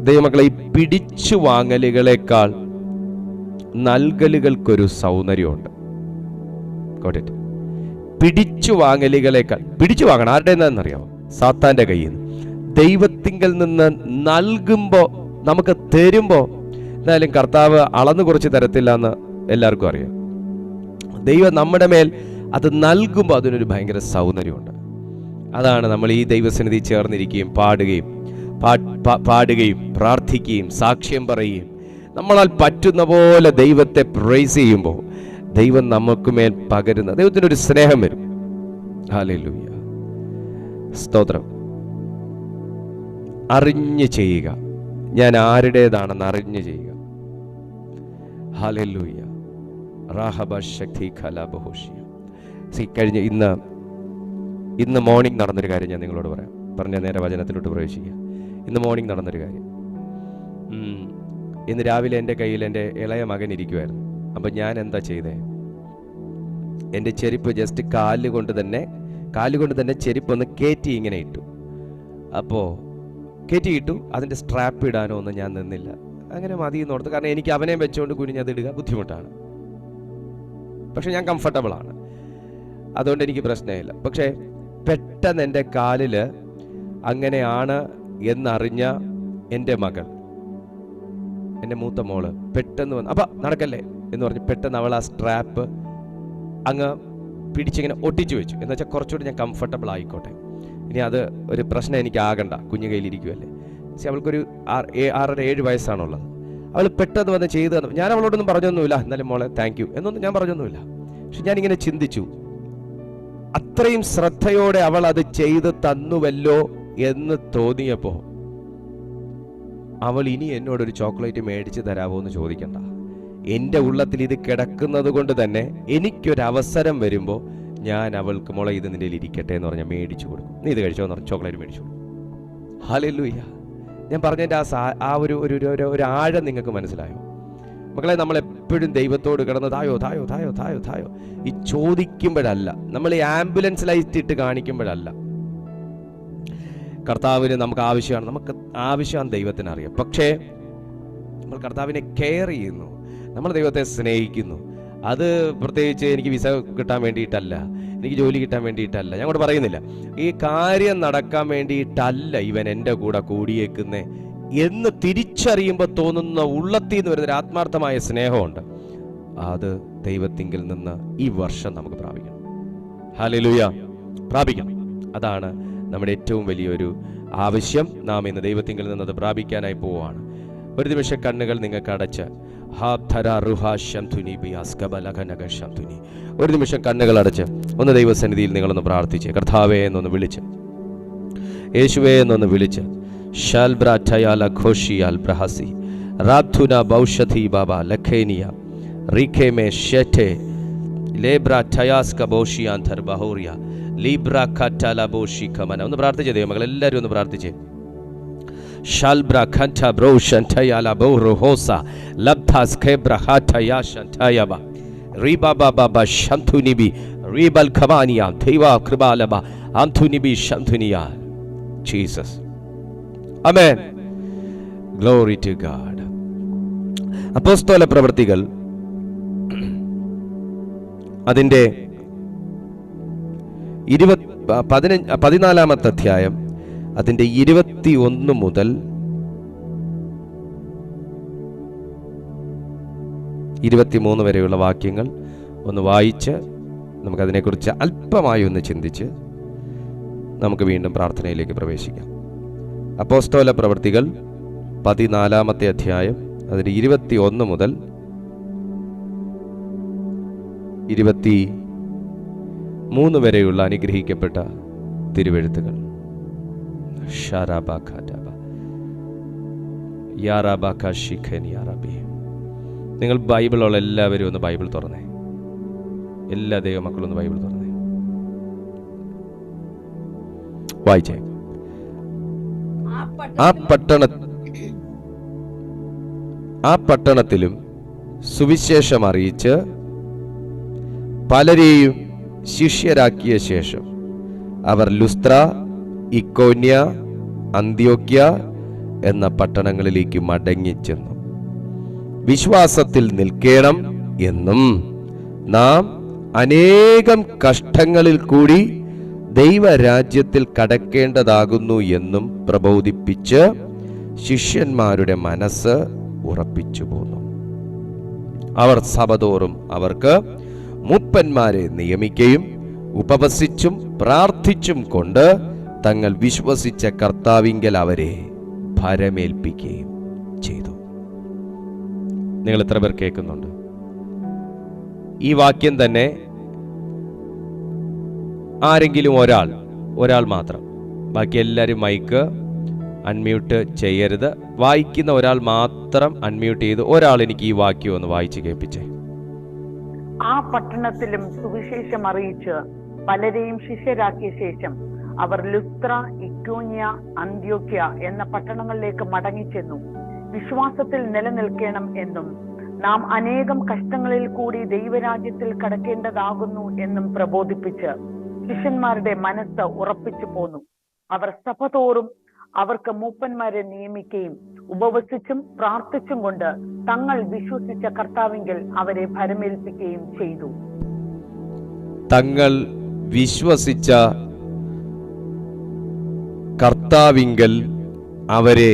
ദൈവമക്കളെ, ഈ പിടിച്ചു വാങ്ങലുകളേക്കാൾ നൽകലുകൾക്കൊരു സൗന്ദര്യമുണ്ട്. പിടിച്ചു വാങ്ങലുകളേക്കാൾ പിടിച്ചു വാങ്ങണം. ആരുടെ എന്നറിയാമോ? സാത്താന്റെ കയ്യിൽ നിന്ന്. ദൈവത്തിങ്കൽ നിന്ന് നൽകുമ്പോൾ, നമുക്ക് തരുമ്പോൾ എന്തായാലും കർത്താവ് അളന്നു കുറച്ച് തരത്തില്ല എന്ന് എല്ലാവർക്കും അറിയാം. ദൈവം നമ്മുടെ മേൽ അത് നൽകുമ്പോൾ അതിനൊരു ഭയങ്കര സൗന്ദര്യമുണ്ട്. അതാണ് നമ്മൾ ഈ ദൈവസന്നിധി ചേർന്നിരിക്കുകയും പാടുകയും പ്രാർത്ഥിക്കുകയും സാക്ഷ്യം പറയുകയും നമ്മളാൽ പറ്റുന്ന പോലെ ദൈവത്തെ പ്രൈസ് ചെയ്യുമ്പോൾ ദൈവം നമുക്ക് മേൽ പകരുന്ന ദൈവത്തിനൊരു സ്നേഹം വരും. ഹല്ലേലൂയ, സ്തോത്രം. അറിഞ്ഞ് ചെയ്യുക, ഞാൻ ആരുടേതാണെന്ന് അറിഞ്ഞ് ചെയ്യുക. ഹല്ലേലൂയ. കഴിഞ്ഞ ഇന്ന് മോർണിംഗ് നടന്നൊരു കാര്യം ഞാൻ നിങ്ങളോട് പറഞ്ഞ നേരെ വചനത്തിലോട്ട് പ്രവേശിക്കുക. ഇന്ന് മോർണിംഗ് നടന്നൊരു കാര്യം. ഇന്ന് രാവിലെ എൻ്റെ കയ്യിൽ എൻ്റെ ഇളയ മകൻ ഇരിക്കുമായിരുന്നു. അപ്പം ഞാൻ എന്താ ചെയ്തേ, എൻ്റെ ചെരുപ്പ് ജസ്റ്റ് കാലുകൊണ്ട് തന്നെ ചെരുപ്പൊന്ന് കയറ്റി ഇങ്ങനെ ഇട്ടു. അപ്പോൾ കയറ്റിയിട്ടു. അതിൻ്റെ സ്ട്രാപ്പ് ഇടാനോ ഒന്നും ഞാൻ നിന്നില്ല. അങ്ങനെ മതി എന്നോർത്ത്. കാരണം എനിക്ക് അവനെ വെച്ചുകൊണ്ട് കുനിഞ്ഞതിടുക ബുദ്ധിമുട്ടാണ്. പക്ഷെ ഞാൻ കംഫർട്ടബിളാണ്, അതുകൊണ്ട് എനിക്ക് പ്രശ്നമില്ല. പക്ഷേ പെട്ടെന്ന് എൻ്റെ കാലിൽ അങ്ങനെയാണ് എന്നറിഞ്ഞ എൻ്റെ മകൾ, എൻ്റെ മൂത്ത മോള് പെട്ടെന്ന് വന്ന് അപ്പം നടക്കല്ലേ എന്ന് പറഞ്ഞ് പെട്ടെന്ന് അവൾ ആ സ്ട്രാപ്പ് അങ്ങ് പിടിച്ചിങ്ങനെ ഒട്ടിച്ചു വെച്ചു. എന്ന് വെച്ചാൽ കുറച്ചുകൂടി ഞാൻ കംഫർട്ടബിൾ ആയിക്കോട്ടെ, ഇനി അത് ഒരു പ്രശ്നം എനിക്ക് ആകണ്ട, കുഞ്ഞു കയ്യിലിരിക്കുമല്ലേ. പക്ഷെ അവൾക്കൊരു 6-7 വയസ്സാണുള്ളത്. അവൾ പെട്ടെന്ന് വന്ന് ചെയ്തു തന്നു. ഞാൻ അവളോടൊന്നും പറഞ്ഞൊന്നുമില്ല, എന്നാലും മോളെ താങ്ക് യു എന്നൊന്നും ഞാൻ പറഞ്ഞൊന്നുമില്ല. പക്ഷെ ഞാനിങ്ങനെ ചിന്തിച്ചു, അത്രയും ശ്രദ്ധയോടെ അവൾ അത് ചെയ്ത് തന്നുവല്ലോ എന്ന് തോന്നിയപ്പോൾ അവൾ ഇനി എന്നോടൊരു ചോക്ലേറ്റ് മേടിച്ച് തരാമോ എന്ന് ചോദിക്കണ്ട. എൻ്റെ ഉള്ളത്തിൽ ഇത് കിടക്കുന്നത് കൊണ്ട് തന്നെ എനിക്കൊരവസരം വരുമ്പോൾ ഞാൻ അവൾക്ക് മോളെ ഇത് നിന്റെ ഇരിക്കട്ടെ എന്ന് പറഞ്ഞാൽ മേടിച്ചു കൊടുക്കും. നീ ഇത് കഴിച്ചോ എന്ന് പറഞ്ഞാൽ ചോക്ലേറ്റ് മേടിച്ചു കൊടുക്കും. ഹല്ലേലൂയ. ഞാൻ പറഞ്ഞതിൻ്റെ ആ ഒരു ആഴം നിങ്ങൾക്ക് മനസ്സിലായോ മക്കളെ? നമ്മളെപ്പോഴും ദൈവത്തോട് കിടന്ന് തായോ തായോ തായോ തായോ തായോ ഈ ചോദിക്കുമ്പോഴല്ല, നമ്മൾ ഈ ആംബുലൻസ് ലൈറ്റ് ഇട്ട് കാണിക്കുമ്പോഴല്ല. കർത്താവിന് നമുക്ക് ആവശ്യമാണ്, നമുക്ക് ആവശ്യമാണ് ദൈവത്തിന് അറിയാം. പക്ഷേ നമ്മൾ കർത്താവിനെ കെയർ ചെയ്യുന്നു, നമ്മൾ ദൈവത്തെ സ്നേഹിക്കുന്നു. അത് പ്രത്യേകിച്ച് എനിക്ക് വിസ കിട്ടാൻ വേണ്ടിയിട്ടല്ല, എനിക്ക് ജോലി കിട്ടാൻ വേണ്ടിയിട്ടല്ല, ഞാൻ അങ്ങോട്ട് പറയുന്നില്ല. ഈ കാര്യം നടക്കാൻ വേണ്ടിയിട്ടല്ല ഇവൻ എൻ്റെ കൂടെ കൂടിയേക്കുന്നേ എന്ന് തിരിച്ചറിയുമ്പോൾ തോന്നുന്ന ഉള്ളത്തിൽ നിന്ന് വരുന്നൊരു ആത്മാർത്ഥമായ സ്നേഹമുണ്ട്. അത് ദൈവത്തിങ്കിൽ നിന്ന് ഈ വർഷം നമുക്ക് പ്രാപിക്കണം. ഹല്ലേലൂയ, പ്രാപിക്കണം. അതാണ് നമ്മുടെ ഏറ്റവും വലിയൊരു ആവശ്യം. നാം ഇന്ന് ദൈവത്തിങ്കിൽ നിന്ന് അത് പ്രാപിക്കാനായി പോവുകയാണ്. ഒരു നിമിഷം കണ്ണുകൾ നിങ്ങൾക്ക് അടച്ച് ഒരു നിമിഷം കണ്ണുകൾ അടച്ച് ഒന്ന് ദൈവസന്നിധിയിൽ നിങ്ങളൊന്ന് പ്രാർത്ഥിച്ച്, കർത്താവേ എന്നൊന്ന് വിളിച്ച്, യേശുവേ എന്നൊന്ന് വിളിച്ച്, ഒന്ന് പ്രാർത്ഥിച്ചേ ദൈവമക്കൾ, എല്ലാവരും ഒന്ന് പ്രാർത്ഥിച്ചേ. Shalbra kanta bro shantaya la boro hosa labtas kebra hataya shantaya ba റീബാബാബ ശംധുനിബി റീബൽ ഖബാനിയ ദൈവ കൃപാലബ അംധുനിബി ശംധുനിയ. Jesus. Amen. Glory to God. അപ്പോസ്തല പ്രവൃത്തികൾ അതിന്റെ 14-ാമത്തെ അധ്യായം അതിന്റെ 21 മുതൽ 23 വരെയുള്ള വാക്യങ്ങൾ ഒന്ന് വായിച്ച് നമുക്കതിനെക്കുറിച്ച് അല്പമായി ഒന്ന് ചിന്തിച്ച് നമുക്ക് വീണ്ടും പ്രാർത്ഥനയിലേക്ക് പ്രവേശിക്കാം. അപ്പോസ്തല പ്രവൃത്തികൾ 14-ാമത്തെ അധ്യായം അതിന്റെ 21 മുതൽ 23 വരെയുള്ള അനുഗ്രഹിക്കപ്പെട്ട തിരുവെഴുത്തുകൾ. നിങ്ങൾ ബൈബിളുള്ള എല്ലാവരും ഒന്ന് ബൈബിൾ തുറന്നേ. എല്ലാ ദൈവമക്കളും ഒന്ന് ബൈബിൾ തുറന്നേ. വായിച്ചേ. ആ പട്ടണത്തിലും സുവിശേഷം അറിയിച്ച് പലരെയും ശിഷ്യരാക്കിയ ശേഷം അവർ ലുസ്ത്ര, ഇക്കോന്യ, അന്ത്യോക്യ എന്ന പട്ടണങ്ങളിലേക്ക് മടങ്ങിച്ചെന്നു. വിശ്വാസത്തിൽ നിൽക്കണം എന്നും നാം അനേകം കഷ്ടങ്ങളിൽ കൂടി ദൈവരാജ്യത്തിൽ കടക്കേണ്ടതാകുന്നു എന്നും പ്രബോധിപ്പിച്ച് ശിഷ്യന്മാരുടെ മനസ്സ് ഉറപ്പിച്ചു പോന്നു. അവർ സഭതോറും അവർക്ക് മൂപ്പന്മാരെ നിയമിക്കുകയും ഉപവസിച്ചും പ്രാർത്ഥിച്ചും കൊണ്ട് തങ്ങൾ വിശ്വസിച്ച കർത്താവിങ്കൽ അവരെ ഭരമേൽപ്പിക്കുകയും ചെയ്തു. നിങ്ങൾ എത്ര പേർ കേൾക്കുന്നുണ്ട്? ഈ വാക്യം തന്നെ ആരെങ്കിലും ഒരാൾ മാത്രം, ബാക്കി എല്ലാവരും മൈക്ക് അൺമ്യൂട്ട് ചെയ്യരുത്. വായിക്കുന്ന ഒരാൾ മാത്രം അൺമ്യൂട്ട് ചെയ്ത് ഒരാൾ എനിക്ക് ഈ വാക്യം ഒന്ന് വായിച്ച് കേൾപ്പിച്ചേ. ആ പട്ടണത്തിലും സുവിശേഷം അറിയിച്ച് പലരെയും ശിഷ്യരാക്കിയ ശേഷം അവർ ലുസ്ത്ര, ഇക്കോന്യ, അന്ത്യോക്യ എന്ന പട്ടണങ്ങളിലേക്ക് മടങ്ങിച്ചെന്നു. വിശ്വാസത്തിൽ നിലനിൽക്കണം എന്നും നാം അനേകം കഷ്ടങ്ങളിൽ കൂടി ദൈവരാജ്യത്തിൽ കടക്കേണ്ടതാകുന്നു എന്നും പ്രബോധിപ്പിച്ച് ശിഷ്യന്മാരുടെ മനസ്സ് ഉറപ്പിച്ചു പോന്നു. അവർ സഭതോറും അവർക്ക് മൂപ്പന്മാരെ നിയമിക്കുകയും ഉപവസിച്ചും പ്രാർത്ഥിച്ചും കൊണ്ട് തങ്ങൾ വിശ്വസിച്ച കർത്താവിങ്കൽ അവരെ ഭരമേൽപ്പിക്കുകയും ചെയ്തു. തങ്ങൾ വിശ്വസിച്ച കർത്താവിങ്കൽ അവരെ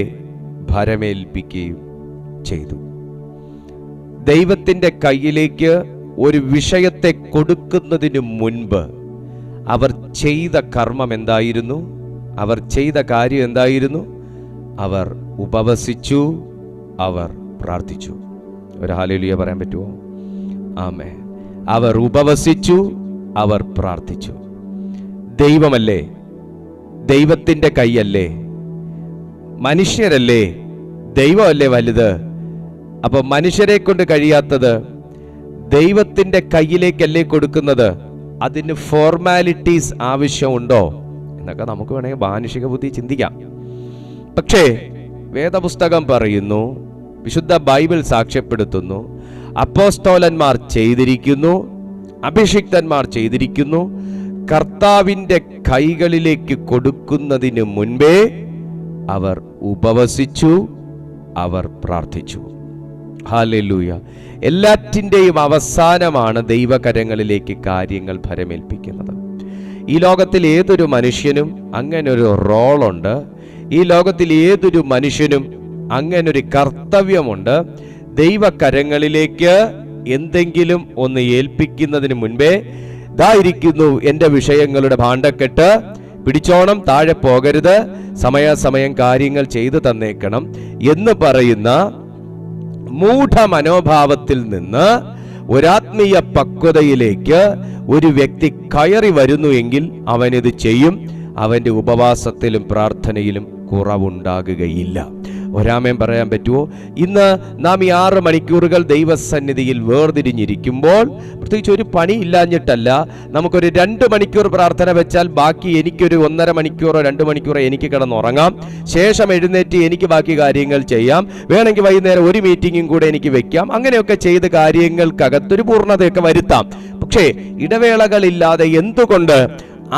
ഭരമേൽപ്പിക്കുകയും ചെയ്തു. ദൈവത്തിന്റെ കയ്യിലേക്ക് ഒരു വിഷയത്തെ കൊടുക്കുന്നതിന് മുൻപ് അവർ ചെയ്ത കർമ്മം എന്തായിരുന്നു? അവർ ചെയ്ത കാര്യം എന്തായിരുന്നു? അവർ ഉപവസിച്ചു, അവർ പ്രാർത്ഥിച്ചു. ഒരു ഹല്ലേലൂയ പറയാൻ പറ്റുമോ? ആമേൻ. അവർ ഉപവസിച്ചു, അവർ പ്രാർത്ഥിച്ചു. ദൈവമല്ലേ, ദൈവത്തിന്റെ കൈയല്ലേ, മനുഷ്യരല്ലേ, ദൈവമല്ലേ വലുത്. അപ്പൊ മനുഷ്യരെ കൊണ്ട് കഴിയാത്തത് ദൈവത്തിന്റെ കയ്യിലേക്കല്ലേ കൊടുക്കുന്നത്? അതിന് ഫോർമാലിറ്റീസ് ആവശ്യമുണ്ടോ എന്നൊക്കെ നമുക്ക് വേണമെങ്കിൽ മാനുഷിക ബുദ്ധി ചിന്തിക്കാം. പക്ഷേ വേദപുസ്തകം പറയുന്നു, വിശുദ്ധ ബൈബിൾ സാക്ഷ്യപ്പെടുത്തുന്നു, അപ്പോസ്തലന്മാർ ചെയ്തിരിക്കുന്നു, അഭിഷിക്തന്മാർ ചെയ്തിരിക്കുന്നു. കർത്താവിന്റെ കൈകളിലേക്ക് കൊടുക്കുന്നതിന് മുൻപേ അവർ ഉപവസിച്ചു, അവർ പ്രാർത്ഥിച്ചു. ഹല്ലേലൂയ. എല്ലാറ്റിൻ്റെയും അവസാനമാണ് ദൈവകരങ്ങളിലേക്ക് കാര്യങ്ങൾ ഭരമേൽപ്പിക്കുന്നത്. ഈ ലോകത്തിൽ ഏതൊരു മനുഷ്യനും അങ്ങനൊരു റോളുണ്ട്. ഈ ലോകത്തിൽ ഏതൊരു മനുഷ്യനും അങ്ങനൊരു കർത്തവ്യമുണ്ട്. ദൈവകരങ്ങളിലേക്ക് എന്തെങ്കിലും ഒന്ന് ഏൽപ്പിക്കുന്നതിന് മുൻപേ ഇതായിരിക്കുന്നു എൻ്റെ വിഷയങ്ങളുടെ ഭാണ്ഡക്കെട്ട്, പിടിച്ചോണം, താഴെ പോകരുത്, സമയാസമയം കാര്യങ്ങൾ ചെയ്തു തന്നേക്കണം എന്ന് പറയുന്ന മൂഢ മനോഭാവത്തിൽ നിന്ന് ഒരാത്മീയ പക്വതയിലേക്ക് ഒരു വ്യക്തി കയറി വരുന്നു എങ്കിൽ അവനിത് ചെയ്യും. അവന്റെ ഉപവാസത്തിലും പ്രാർത്ഥനയിലും കുറവുണ്ടാകുകയില്ല. ഒരാമേൻ പറയാൻ പറ്റുമോ? ഇന്ന് നാം ഈ 6 മണിക്കൂറുകൾ ദൈവസന്നിധിയിൽ വേർതിരിഞ്ഞിരിക്കുമ്പോൾ പ്രത്യേകിച്ച് ഒരു പണി ഇല്ലാഞ്ഞിട്ടല്ല, നമുക്കൊരു 2 മണിക്കൂർ പ്രാർത്ഥന വെച്ചാൽ ബാക്കി എനിക്കൊരു 1.5 മണിക്കൂറോ 2 മണിക്കൂറോ എനിക്ക് കിടന്നുറങ്ങാം, ശേഷം എഴുന്നേറ്റ് എനിക്ക് ബാക്കി കാര്യങ്ങൾ ചെയ്യാം, വേണമെങ്കിൽ വൈകുന്നേരം ഒരു മീറ്റിംഗും കൂടെ എനിക്ക് വെക്കാം, അങ്ങനെയൊക്കെ ചെയ്ത് കാര്യങ്ങൾക്കകത്തൊരു പൂർണ്ണതയൊക്കെ വരുത്താം. പക്ഷേ ഇടവേളകളില്ലാതെ എന്തുകൊണ്ട്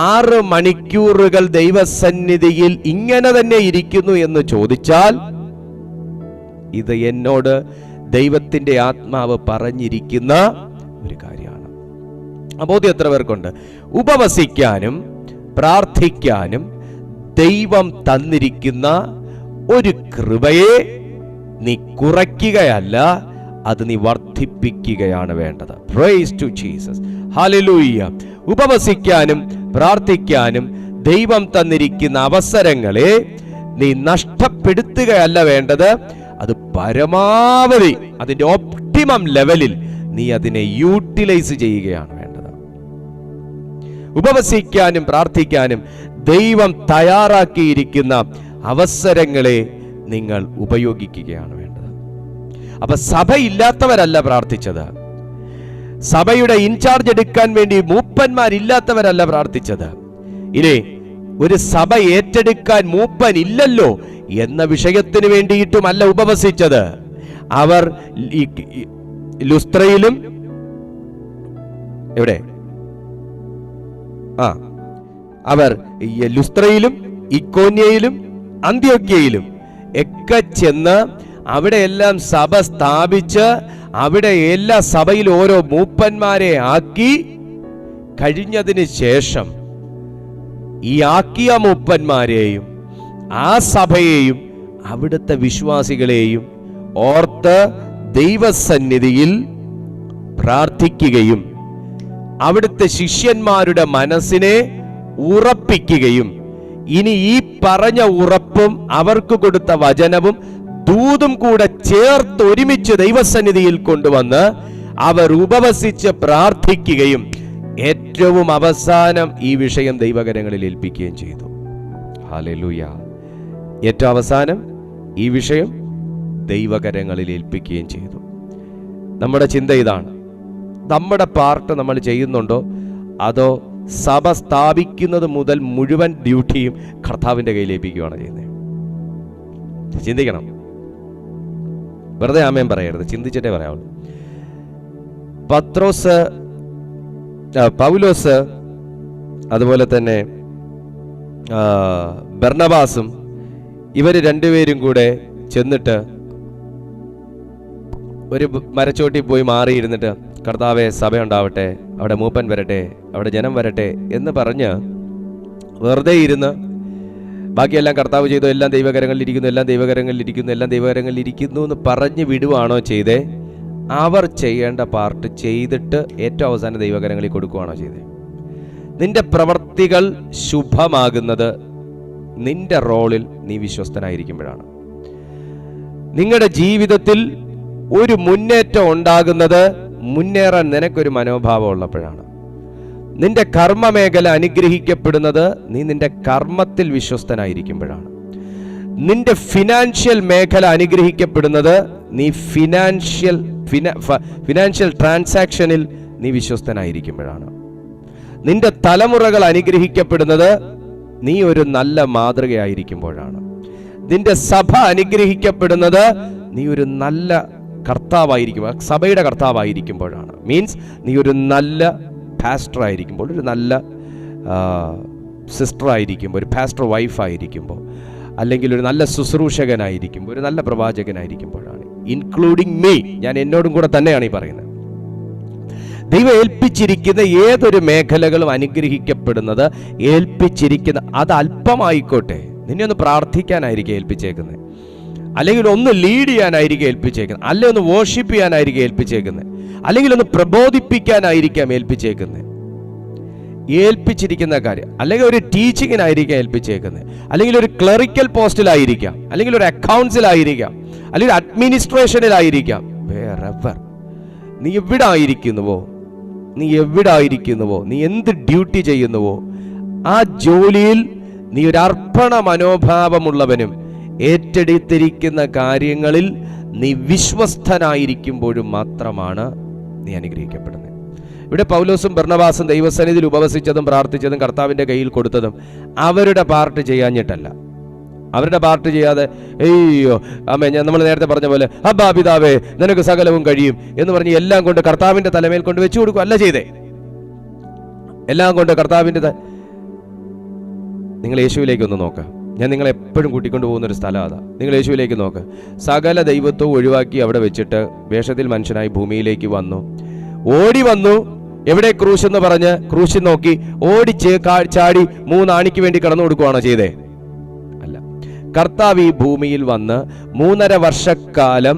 6 മണിക്കൂറുകൾ ദൈവസന്നിധിയിൽ ഇങ്ങനെ തന്നെ ഇരിക്കുന്നു എന്ന് ചോദിച്ചാൽ, ഇത് എന്നോട് ദൈവത്തിന്റെ ആത്മാവ് പറഞ്ഞിരിക്കുന്ന ഒരു കാര്യമാണ്. ബോധ്യം എത്ര പേർക്കുണ്ട്? ഉപവസിക്കാനും പ്രാർത്ഥിക്കാനും ദൈവം തന്നിരിക്കുന്ന ഒരു കൃപയെ നീ കുറയ്ക്കുകയല്ല, അത് നീ വർദ്ധിപ്പിക്കുകയാണ് വേണ്ടത്. Praise to Jesus, hallelujah. ഉപവസിക്കാനും പ്രാർത്ഥിക്കാനും ദൈവം തന്നിരിക്കുന്ന അവസരങ്ങളെ നീ നഷ്ടപ്പെടുത്തുകയല്ല വേണ്ടത്, അത് പരമാവധി അതിന്റെ ഒപ്റ്റിമം ലെവലിൽ നീ അതിനെ യൂട്ടിലൈസ് ചെയ്യുകയാണ് വേണ്ടത്. ഉപവസിക്കാനും പ്രാർത്ഥിക്കാനും ദൈവം തയ്യാറാക്കിയിരിക്കുന്ന അവസരങ്ങളെ നിങ്ങൾ ഉപയോഗിക്കുകയാണ് വേണ്ടത്. അപ്പൊ സഭയില്ലാത്തവരല്ല പ്രാർത്ഥിച്ചത്, സഭയുടെ ഇൻചാർജ് എടുക്കാൻ വേണ്ടി മൂപ്പന്മാരില്ലാത്തവരല്ല പ്രാർത്ഥിച്ചത്. ഇനി ഒരു സഭ ഏറ്റെടുക്കാൻ മൂപ്പൻ ഇല്ലല്ലോ എന്ന വിഷയത്തിന് വേണ്ടിയിട്ടുമല്ല ഉപവസിച്ചത്. അവർ ലുസ്ത്രയിലും എവിടെ അവർ ലുസ്ത്രയിലും ഇക്കോന്യയിലും അന്ത്യോക്യയിലും ഒക്കെ ചെന്ന് അവിടെയെല്ലാം സഭ സ്ഥാപിച്ച് അവിടെ എല്ലാ സഭയിൽ ഓരോ മൂപ്പന്മാരെ ആക്കി കഴിഞ്ഞതിന് ശേഷം ഈ ആക്കിയ മൂപ്പന്മാരെയും ആ സഭയെയും അവിടുത്തെ വിശ്വാസികളെയും ഓർത്ത് ദൈവസന്നിധിയിൽ പ്രാർത്ഥിക്കുകയും അവിടുത്തെ ശിഷ്യന്മാരുടെ മനസ്സിനെ ഉറപ്പിക്കുകയും ഇനി ഈ പറഞ്ഞ ഉറപ്പും അവർക്ക് കൊടുത്ത വചനവും ദൂതും കൂടെ ചേർത്ത് ഒരുമിച്ച് ദൈവസന്നിധിയിൽ കൊണ്ടുവന്ന് അവർ ഉപവസിച്ച് പ്രാർത്ഥിക്കുകയും ഏറ്റവും അവസാനം ഈ വിഷയം ദൈവകരങ്ങളിൽ ഏൽപ്പിക്കുകയും ചെയ്തു. ഹല്ലേലൂയ. ഏറ്റവും അവസാനം ഈ വിഷയം ദൈവകരങ്ങളിൽ ഏൽപ്പിക്കുകയും ചെയ്തു. നമ്മുടെ ചിന്ത ഇതാണ്, നമ്മുടെ പാർട്ട് നമ്മൾ ചെയ്യുന്നുണ്ടോ, അതോ സഭ സ്ഥാപിക്കുന്നത് മുതൽ മുഴുവൻ ഡ്യൂട്ടിയും കർത്താവിന്റെ കയ്യിൽ ഏൽപ്പിക്കുകയാണ് ചെയ്യുന്നത്? ചിന്തിക്കണം. വെറുതെ ആമേൻ പറയരുത്, ചിന്തിച്ചിട്ടേ പറയാവുള്ളൂ. പൗലോസ് അതുപോലെ തന്നെ ബർണബാസും ഇവർ രണ്ടുപേരും കൂടെ ചെന്നിട്ട് ഒരു മരച്ചോട്ടിൽ പോയി മാറിയിരുന്നിട്ട്, കർത്താവെ സഭ ഉണ്ടാവട്ടെ, അവിടെ മൂപ്പൻ വരട്ടെ, അവിടെ ജനം വരട്ടെ എന്ന് പറഞ്ഞ് വെറുതെ ഇരുന്ന് ബാക്കിയെല്ലാം കർത്താവ് ചെയ്തു, എല്ലാം ദൈവകരങ്ങളിലിരിക്കുന്നു, എല്ലാം ദൈവകരങ്ങളിലിരിക്കുന്നു, എല്ലാം ദൈവകരങ്ങളിലിരിക്കുന്നു എന്ന് പറഞ്ഞ് വിടുവാണോ ചെയ്തേ? അവർ ചെയ്യേണ്ട പാർട്ട് ചെയ്തിട്ട് ഏറ്റവും അവസാനം ദൈവകരങ്ങളിൽ കൊടുക്കുകയാണോ ചെയ്തേ? നിന്റെ പ്രവർത്തികൾ ശുഭമാകുന്നത് നിന്റെ റോളിൽ നീ വിശ്വസ്തനായിരിക്കുമ്പോഴാണ്. നിങ്ങളുടെ ജീവിതത്തിൽ ഒരു മുന്നേറ്റം ഉണ്ടാകുന്നത് മുന്നേറാൻ നിനക്കൊരു മനോഭാവം ഉള്ളപ്പോഴാണ്. നിന്റെ കർമ്മമേഖല അനുഗ്രഹിക്കപ്പെടുന്നത് നീ നിന്റെ കർമ്മത്തിൽ വിശ്വസ്തനായിരിക്കുമ്പോഴാണ്. നിന്റെ ഫിനാൻഷ്യൽ മേഖല അനുഗ്രഹിക്കപ്പെടുന്നത് നീ ഫിനാൻഷ്യൽ ട്രാൻസാക്ഷനിൽ നീ വിശ്വസ്തനായിരിക്കുമ്പോഴാണ്. നിന്റെ തലമുറകൾ അനുഗ്രഹിക്കപ്പെടുന്നത് നീ ഒരു നല്ല മാതൃകയായിരിക്കുമ്പോഴാണ്. നിന്റെ സഭ അനുഗ്രഹിക്കപ്പെടുന്നത് നീ ഒരു നല്ല കർത്താവായിരിക്കും, സഭയുടെ കർത്താവായിരിക്കുമ്പോഴാണ്. മീൻസ് നീ ഒരു നല്ല പാസ്റ്റർ ആയിരിക്കുമ്പോൾ, ഒരു നല്ല സിസ്റ്റർ ആയിരിക്കുമ്പോൾ, ഒരു പാസ്റ്റർ വൈഫായിരിക്കുമ്പോൾ, അല്ലെങ്കിൽ ഒരു നല്ല ശുശ്രൂഷകനായിരിക്കുമ്പോൾ, ഒരു നല്ല പ്രവാചകനായിരിക്കുമ്പോഴാണ്. ഇൻക്ലൂഡിങ് മീ, ഞാൻ എന്നോടും കൂടെ തന്നെയാണ് ഈ പറയുന്നത്. ദൈവം ഏൽപ്പിച്ചിരിക്കുന്ന ഏതൊരു മേഖലകളും അനുഗ്രഹിക്കപ്പെടുന്നത് ഏൽപ്പിച്ചിരിക്കുന്ന, അത് അല്പമായിക്കോട്ടെ, നിന്നെ ഒന്ന് പ്രാർത്ഥിക്കാനായിരിക്കും ഏൽപ്പിച്ചേക്കുന്നത്, അല്ലെങ്കിൽ ഒന്ന് ലീഡ് ചെയ്യാനായിരിക്കും ഏൽപ്പിച്ചേക്കുന്നത്, അല്ലെങ്കിൽ ഒന്ന് വോർഷിപ്പ് ചെയ്യാനായിരിക്കും ഏൽപ്പിച്ചേക്കുന്നത്, അല്ലെങ്കിൽ ഒന്ന് പ്രബോധിപ്പിക്കാനായിരിക്കാം ഏൽപ്പിച്ചേക്കുന്നത്. ഏൽപ്പിച്ചിരിക്കുന്ന കാര്യം, അല്ലെങ്കിൽ ഒരു ടീച്ചിങ്ങിനായിരിക്കാം ഏൽപ്പിച്ചേക്കുന്നത്, അല്ലെങ്കിൽ ഒരു ക്ലറിക്കൽ പോസ്റ്റിലായിരിക്കാം, അല്ലെങ്കിൽ ഒരു അക്കൗണ്ട്സിലായിരിക്കാം, അല്ലെങ്കിൽ അഡ്മിനിസ്ട്രേഷനിലായിരിക്കാം. വേറെവർ നീ എവിടായിരിക്കുന്നുവോ, നീ എന്ത് ഡ്യൂട്ടി ചെയ്യുന്നുവോ ആ ജോലിയിൽ നീ ഒരു അർപ്പണ മനോഭാവമുള്ളവനും ഏറ്റെടുത്തിരിക്കുന്ന കാര്യങ്ങളിൽ നീ വിശ്വസ്തനായിരിക്കുമ്പോഴും മാത്രമാണ് നീ അനുഗ്രഹിക്കപ്പെടുന്നത്. ഇവിടെ പൗലോസും ബർന്നബാസും ദൈവസന്നിധിയിൽ ഉപവസിച്ചതും പ്രാർത്ഥിച്ചതും കർത്താവിൻ്റെ കയ്യിൽ കൊടുത്തതും അവരുടെ പാർട്ട് ചെയ്യാഞ്ഞിട്ടല്ല. അവരുടെ പാർട്ട് ചെയ്യാതെ അയ്യോ അമ്മേ, നമ്മൾ നേരത്തെ പറഞ്ഞ പോലെ അബ്ബാ പിതാവേ നിനക്ക് സകലവും കഴിയും എന്ന് പറഞ്ഞ് എല്ലാം കൊണ്ട് കർത്താവിൻ്റെ തലമേൽ കൊണ്ട് വെച്ചു കൊടുക്കും അല്ല ചെയ്തേ. എല്ലാം കൊണ്ട് കർത്താവിൻ്റെ നിങ്ങൾ യേശുവിലേക്ക് ഒന്ന് നോക്കുക. ഞാൻ നിങ്ങളെ എപ്പോഴും കൂട്ടിക്കൊണ്ട് പോകുന്നൊരു സ്ഥലം അതാ. നിങ്ങൾ യേശുവിലേക്ക് നോക്ക്. സകല ദൈവത്വം ഒഴിവാക്കി അവിടെ വെച്ചിട്ട് വേഷത്തിൽ മനുഷ്യനായി ഭൂമിയിലേക്ക് വന്നു, ഓടി വന്നു. എവിടെ ക്രൂശ് എന്ന് പറഞ്ഞ് ക്രൂശിൽ നോക്കി ഓടിച്ച് ചാടി 3 ആണിക്ക് വേണ്ടി കടന്നു കൊടുക്കുകയാണോ ചെയ്തേ? അല്ല. കർത്താവ് ഈ ഭൂമിയിൽ വന്ന് 3.5 വർഷക്കാലം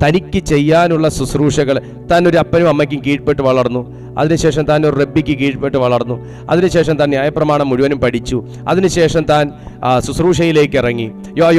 തനിക്ക് ചെയ്യാനുള്ള ശുശ്രൂഷകൾ താൻ ഒരു അപ്പനും അമ്മയ്ക്കും കീഴ്പ്പെട്ട് വളർന്നു. അതിനുശേഷം താൻ ഒരു റബ്ബിക്ക് കീഴ്പ്പെട്ട് വളർന്നു. അതിനുശേഷം താൻ ന്യായപ്രമാണം മുഴുവനും പഠിച്ചു. അതിനുശേഷം താൻ ശുശ്രൂഷയിലേക്ക് ഇറങ്ങി.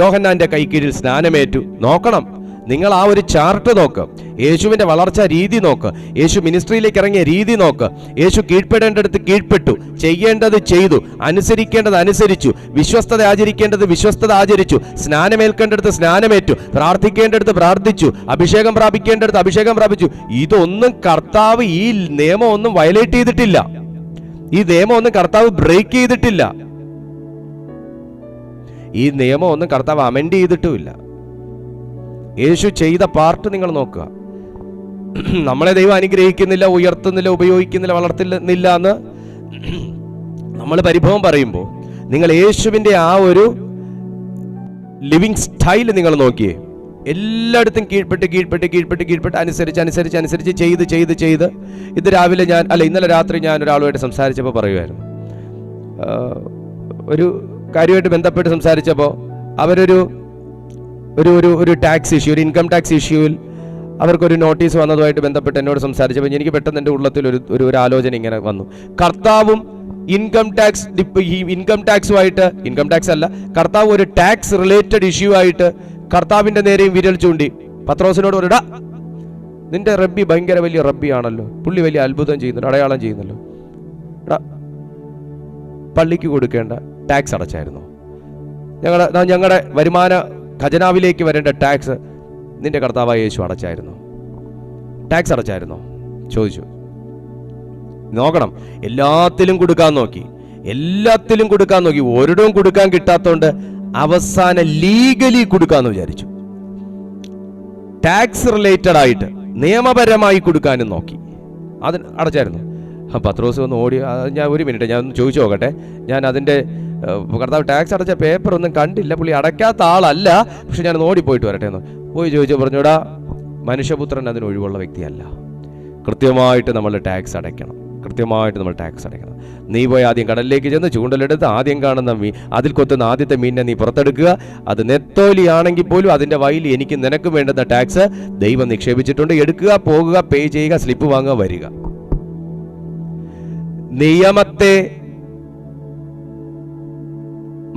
യോഹന്നാന്റെ കൈക്കീഴിൽ സ്നാനമേറ്റു. നോക്കണം, നിങ്ങൾ ആ ഒരു ചാർട്ട് നോക്ക്. യേശുവിൻ്റെ വളർച്ച രീതി നോക്ക്. യേശു മിനിസ്ട്രിയിലേക്ക് ഇറങ്ങിയ രീതി നോക്ക്. യേശു കീഴ്പ്പെടേണ്ടടുത്ത് കീഴ്പ്പെട്ടു, ചെയ്യേണ്ടത് ചെയ്തു, അനുസരിക്കേണ്ടത് അനുസരിച്ചു, വിശ്വസ്തത ആചരിക്കേണ്ടത് വിശ്വസ്തത ആചരിച്ചു, സ്നാനമേൽക്കേണ്ടടുത്ത് സ്നാനമേറ്റു, പ്രാർത്ഥിക്കേണ്ടടുത്ത് പ്രാർത്ഥിച്ചു, അഭിഷേകം പ്രാപിക്കേണ്ടടുത്ത് അഭിഷേകം പ്രാപിച്ചു. ഇതൊന്നും കർത്താവ് ഈ നിയമം ഒന്നും വയലേറ്റ് ചെയ്തിട്ടില്ല. ഈ നിയമം ഒന്നും കർത്താവ് ബ്രേക്ക് ചെയ്തിട്ടില്ല. ഈ നിയമം ഒന്നും കർത്താവ് അമെൻഡ് ചെയ്തിട്ടുമില്ല. യേശു ചെയ്ത പാർട്ട് നിങ്ങൾ നോക്കുക. നമ്മളെ ദൈവം അനുഗ്രഹിക്കുന്നില്ല, ഉയർത്തുന്നില്ല, ഉപയോഗിക്കുന്നില്ല, വളർത്തുന്നില്ല എന്ന് നമ്മൾ പരിഭവം പറയുമ്പോൾ നിങ്ങൾ യേശുവിൻ്റെ ആ ഒരു ലിവിങ് സ്റ്റൈൽ നിങ്ങൾ നോക്കിയേ. എല്ലായിടത്തും കീഴ്പ്പെട്ട് അനുസരിച്ച് ചെയ്ത് ഇത് രാവിലെ ഇന്നലെ രാത്രി ഞാൻ ഒരാളുമായിട്ട് സംസാരിച്ചപ്പോൾ പറയുമായിരുന്നു, ഒരു കാര്യമായിട്ട് ബന്ധപ്പെട്ട് സംസാരിച്ചപ്പോൾ അവരൊരു ഒരു ടാക്സ് ഇഷ്യൂ, ഒരു ഇൻകം ടാക്സ് ഇഷ്യൂവിൽ അവർക്കൊരു നോട്ടീസ് വന്നതുമായിട്ട് ബന്ധപ്പെട്ട് എന്നോട് സംസാരിച്ചപ്പോൾ എനിക്ക് പെട്ടെന്ന് എൻ്റെ ഉള്ളത്തിൽ ഒരു ആലോചന ഇങ്ങനെ വന്നു. കർത്താവും ഇൻകം ടാക്സുമായിട്ട്, ഇൻകം ടാക്സ് അല്ല, കർത്താവ് ഒരു ടാക്സ് റിലേറ്റഡ് ഇഷ്യൂ ആയിട്ട് കർത്താവിൻ്റെ നേരെയും വിരൽ ചൂണ്ടി പത്രോസിനോട് പറയടാ, നിന്റെ റബ്ബി ഭയങ്കര വലിയ റബ്ബിയാണല്ലോ, പുള്ളി വലിയ അത്ഭുതം ചെയ്യുന്നുണ്ട്, അടയാളം ചെയ്യുന്നല്ലോ, പള്ളിക്ക് കൊടുക്കേണ്ട ടാക്സ് അടച്ചായിരുന്നു, ഞങ്ങളുടെ വരുമാന ഖജനാവിലേക്ക് വരേണ്ട ടാക്സ് നിന്റെ കർത്താവായ യേശു അടച്ചായിരുന്നു, ടാക്സ് അടച്ചായിരുന്നോ ചോദിച്ചു. നോക്കണം, എല്ലാത്തിലും കൊടുക്കാൻ നോക്കി, ഒരിടവും കൊടുക്കാൻ കിട്ടാത്തോണ്ട് അവസാനം ലീഗലി കൊടുക്കാന്ന് വിചാരിച്ചു. ടാക്സ് റിലേറ്റഡ് ആയിട്ട് നിയമപരമായി കൊടുക്കാനും നോക്കി, അത് അടച്ചായിരുന്നു. പത്രോസ് ഒന്ന് ഓടി, ഞാൻ ഒരു മിനിറ്റ് ഞാൻ ഒന്ന് ചോദിച്ചു നോക്കട്ടെ, ഞാൻ അതിൻ്റെ കർത്താവ് ടാക്സ് അടച്ച പേപ്പർ ഒന്നും കണ്ടില്ല, പുള്ളി അടയ്ക്കാത്ത ആളല്ല, പക്ഷെ ഞാൻ ഓടിപ്പോയിട്ട് വരട്ടെ എന്ന് പോയി ചോദിച്ചു. പറഞ്ഞൂടാ, മനുഷ്യപുത്രൻ അതിന് ഒഴിവുള്ള വ്യക്തിയല്ല. കൃത്യമായിട്ട് നമ്മൾ ടാക്സ് അടയ്ക്കണം. നീ പോയി ആദ്യം കടലിലേക്ക് ചെന്ന് ചൂണ്ടലെടുത്ത് ആദ്യം കാണുന്ന അതിൽ കൊത്തുന്ന ആദ്യത്തെ മീനിനെ നീ പുറത്തെടുക്കുക. അത് നെത്തോലി ആണെങ്കിൽ പോലും അതിൻ്റെ വയലിൽ എനിക്ക് നിനക്കും വേണ്ടുന്ന ടാക്സ് ദൈവം നിക്ഷേപിച്ചിട്ടുണ്ട്. എടുക്കുക, പോകുക, പേ ചെയ്യുക, സ്ലിപ്പ് വാങ്ങുക, വരിക. നിയമത്തെ